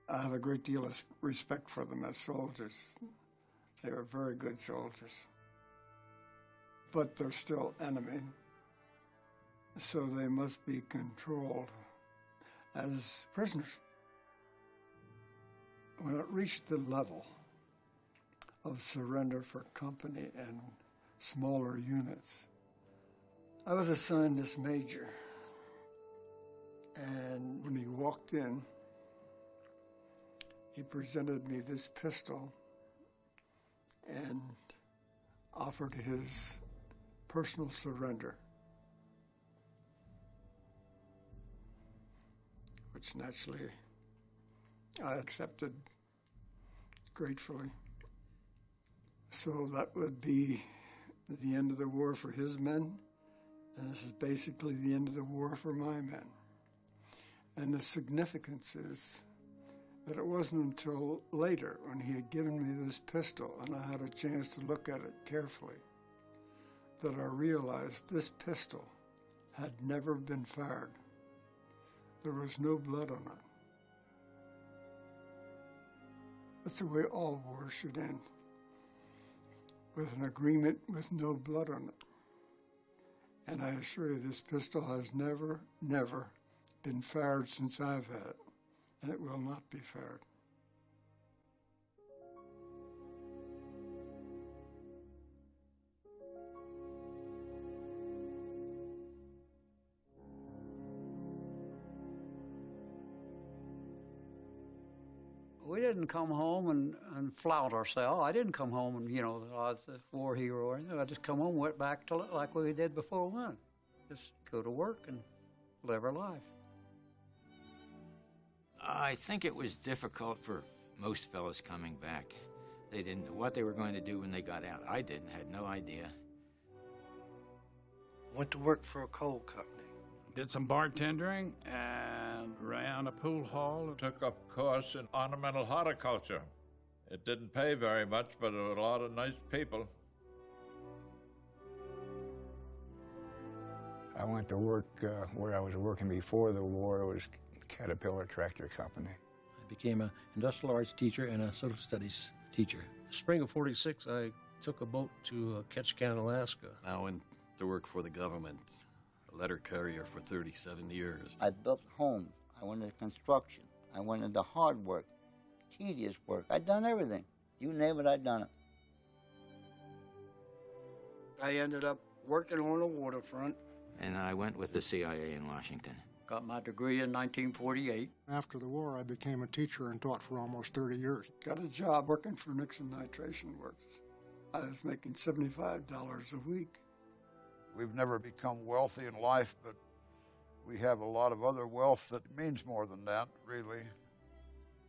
S14: I have a great deal of respect for them as soldiers. They were very good soldiers. But they're still enemy, so they must be controlled as prisoners. When it reached the level of surrender for company and smaller units, I was assigned this major, and when he walked in, he presented me this pistol and offered his personal surrender, which naturally I accepted gratefully. So that would be the end of the war for his men, and this is basically the end of the war for my men. And the significance is that it wasn't until later, when he had given me this pistol and I had a chance to look at it carefully, that I realized this pistol had never been fired. There was no blood on it. That's the way all wars should end, with an agreement with no blood on it. And I assure you, this pistol has never, never been fired since I've had it, and it will not be fired.
S2: We didn't come home and flout ourselves. I didn't come home and, I was a war hero or anything. I just come home and went back to like we did before we went. Just go to work and live our life.
S15: I think it was difficult for most fellows coming back. They didn't know what they were going to do when they got out. I didn't, had no idea.
S23: Went to work for a coal company.
S7: Did some bartending and ran a pool hall.
S10: Took up a course in ornamental horticulture. It didn't pay very much, but there were a lot of nice people.
S16: I went to work where I was working before the war. It was Caterpillar Tractor Company.
S13: I became an industrial arts teacher and a social studies teacher. The spring of '46, I took a boat to Ketchikan, Alaska.
S17: I went to work for the government, a letter carrier for 37 years.
S9: I built homes. I went into construction. I went into hard work, tedious work. I'd done everything. You name it, I'd done it.
S1: I ended up working on the waterfront.
S15: And I went with the CIA in Washington.
S2: Got my degree in 1948.
S19: After the war, I became a teacher and taught for almost 30 years.
S14: Got a job working for Nixon Nitration Works. I was making $75 a week.
S8: We've never become wealthy in life, but we have a lot of other wealth that means more than that, really.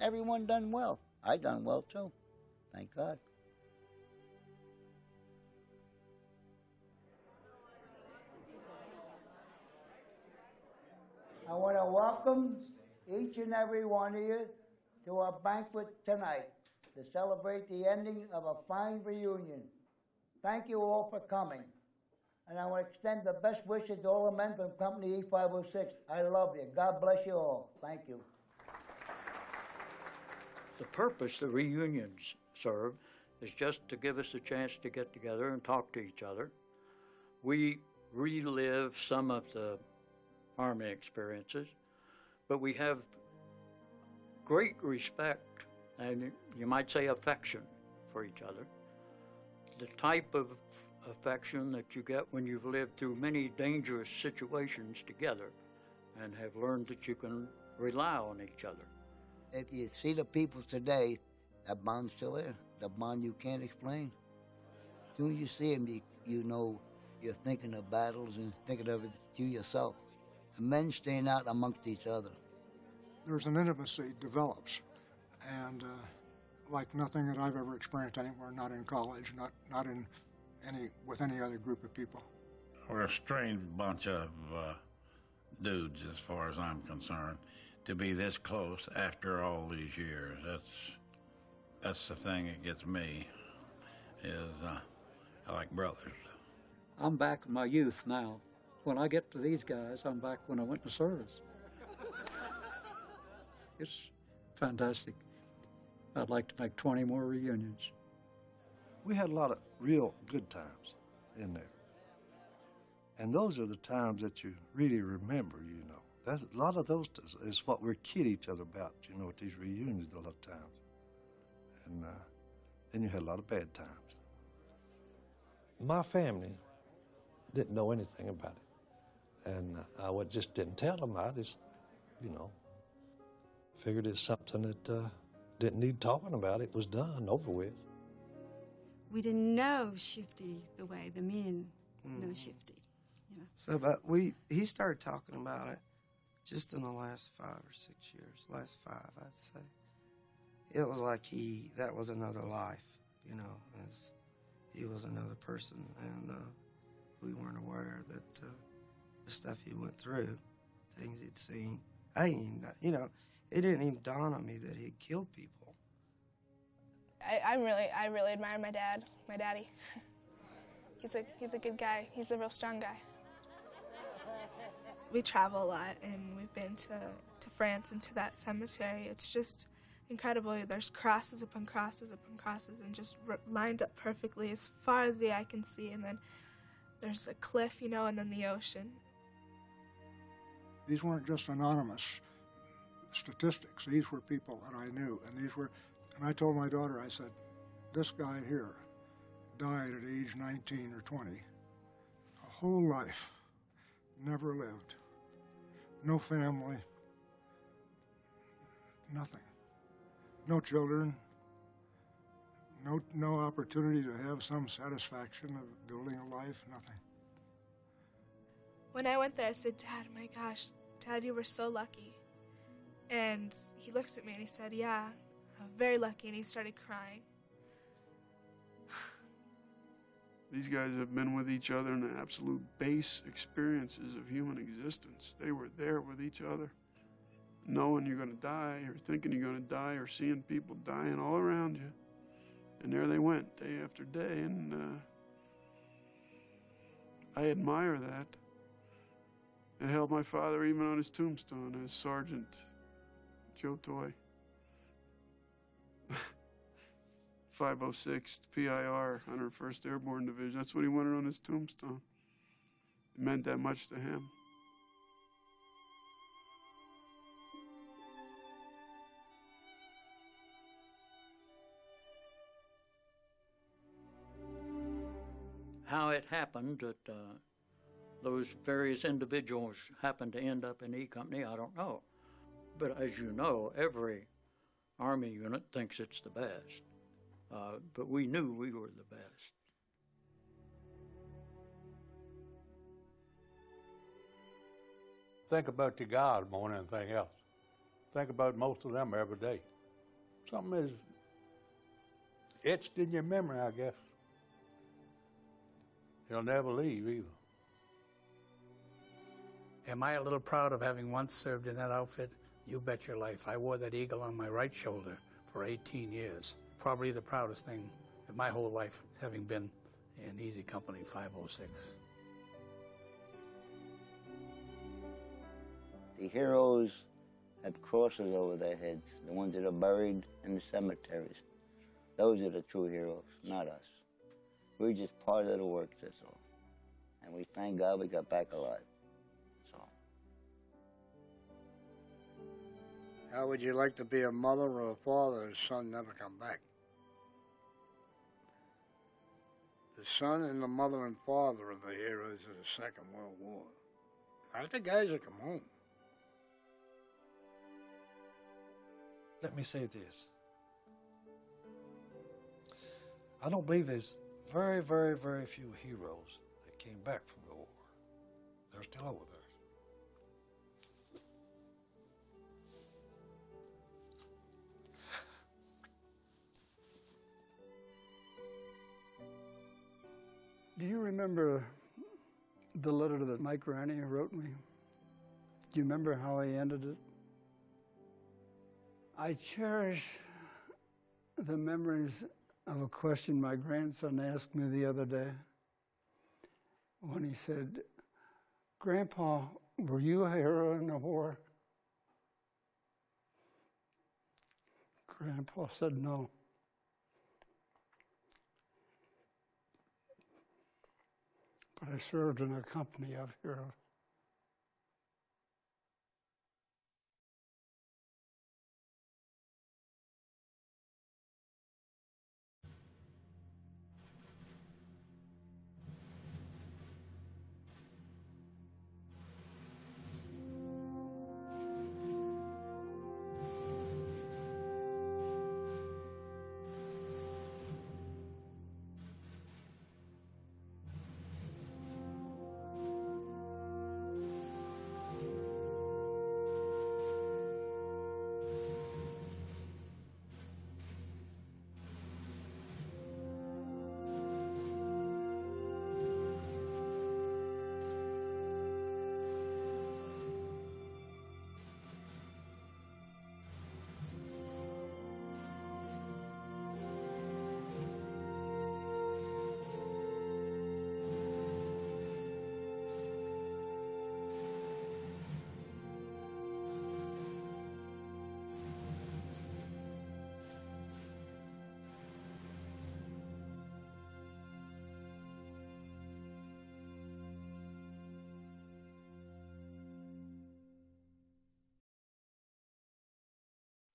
S9: Everyone done well. I done well, too. Thank God. I want to welcome each and every one of you to our banquet tonight to celebrate the ending of a fine reunion. Thank you all for coming. And I want to extend the best wishes to all the men from Company E506. I love you. God bless you all. Thank you.
S2: The purpose the reunions serve is just to give us a chance to get together and talk to each other. We relive some of the Army experiences, but we have great respect and you might say affection for each other. The type of affection that you get when you've lived through many dangerous situations together and have learned that you can rely on each other.
S9: If you see the people today, that bond's still there. The bond you can't explain. As soon as you see them, you know you're thinking of battles and thinking of it to yourself. The men stand out amongst each other.
S19: There's an intimacy develops, and like nothing that I've ever experienced anywhere, not in college, not in with any other group of people.
S7: We're a strange bunch of dudes, as far as I'm concerned, to be this close after all these years. That's the thing that gets me, is I like brothers.
S2: I'm back in my youth now. When I get to these guys, I'm back when I went to service. It's fantastic. I'd like to make 20 more reunions.
S23: We had a lot of real good times in there. And those are the times that you really remember, you know. That's, a lot of those is what we kid each other about, you know, at these reunions a lot of times. And then you had a lot of bad times. My family didn't know anything about it. And I just didn't tell them. I just, you know, figured it's something that didn't need talking about. It was done, over with.
S25: We didn't know Shifty the way the men know Shifty. You know?
S26: So, he started talking about it just in the last 5 or 6 years. Last 5, I'd say. It was like that was another life, you know. he was another person, and we weren't aware that the stuff he went through, things he'd seen. I didn't even, you know, it didn't even dawn on me that he'd killed people.
S3: I really admire my daddy. He's a good guy. He's a real strong guy. We travel a lot, and we've been to France and to that cemetery. It's just incredible. There's crosses upon crosses upon crosses, and just lined up perfectly as far as the eye can see. And then there's a cliff, you know, and then the ocean.
S19: These weren't just anonymous statistics. These were people that I knew, and I told my daughter, I said, this guy here died at age 19 or 20. A whole life, never lived. No family, nothing. No children, no opportunity to have some satisfaction of building a life, nothing.
S3: When I went there, I said, Dad, my gosh, Dad, you were so lucky. And he looked at me and he said, yeah, I'm very lucky, and he started crying.
S4: These guys have been with each other in the absolute base experiences of human existence. They were there with each other, knowing you're going to die, or thinking you're going to die, or seeing people dying all around you. And there they went, day after day, and I admire that. It held my father even on his tombstone as Sergeant Joe Toy. 506 PIR, 101st Airborne Division. That's what he wanted on his tombstone. It meant that much to him.
S2: How it happened that those various individuals happened to end up in E Company, I don't know. But as you know, every Army unit thinks it's the best. But we knew we were the best.
S5: Think about your God more than anything else. Think about most of them every day. Something is etched in your memory, I guess. He'll never leave either.
S6: Am I a little proud of having once served in that outfit? You bet your life. I wore that eagle on my right shoulder for 18 years. Probably the proudest thing in my whole life, having been in Easy Company 506.
S9: The heroes have crosses over their heads, the ones that are buried in the cemeteries. Those are the true heroes, not us. We're just part of the work, that's all. And we thank God we got back alive. That's all.
S18: How would you like to be a mother or a father whose son never come back? The son and the mother and father are the heroes of the Second World War. Not the guys that come home.
S23: Let me say this. I don't believe there's very, very, very few heroes that came back from the war. They're still over there.
S14: Do you remember the letter that Mike Ranney wrote me? Do you remember how he ended it? I cherish the memories of a question my grandson asked me the other day when he said, Grandpa, were you a hero in the war? Grandpa said no. But I served in a company of heroes.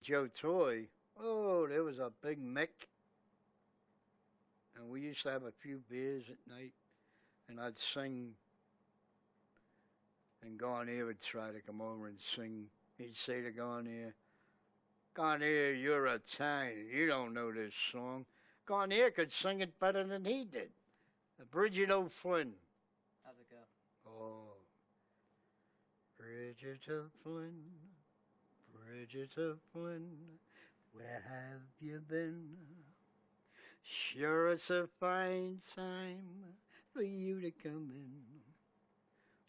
S1: Joe Toy, oh, there was a big Mick. And we used to have a few beers at night, and I'd sing, and Garnier would try to come over and sing. He'd say to Garnier, Garnier, you're Italian, you don't know this song. Garnier could sing it better than he did. Bridget O'Flynn.
S11: How's it go?
S1: Oh, Bridget O'Flynn, Bridget O'Flynn, where have you been? Sure, it's a fine time for you to come in.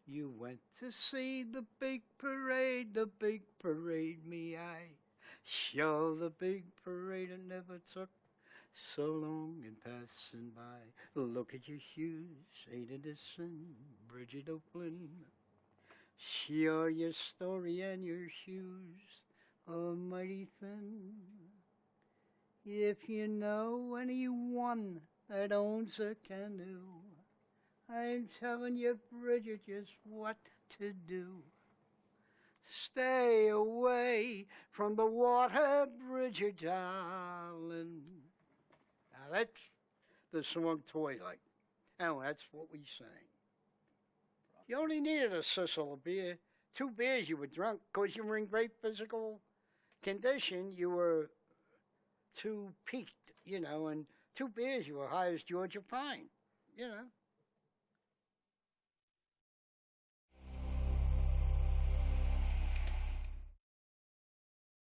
S1: You went to see the big parade, me eye. Sure, the big parade it never took so long in passing by. Look at your shoes, ain't it a sin, Bridget O'Flynn? Sure, your story and your shoes are mighty thin. If you know anyone that owns a canoe, I'm telling you, Bridget, just what to do. Stay away from the water, Bridget, darling. Now that's the song Toy like. And that's what we sang. You only needed a sissel of beer. 2 beers you were drunk because you were in great physical condition. You were too peaked, and 2 beers you were high as Georgia Pine,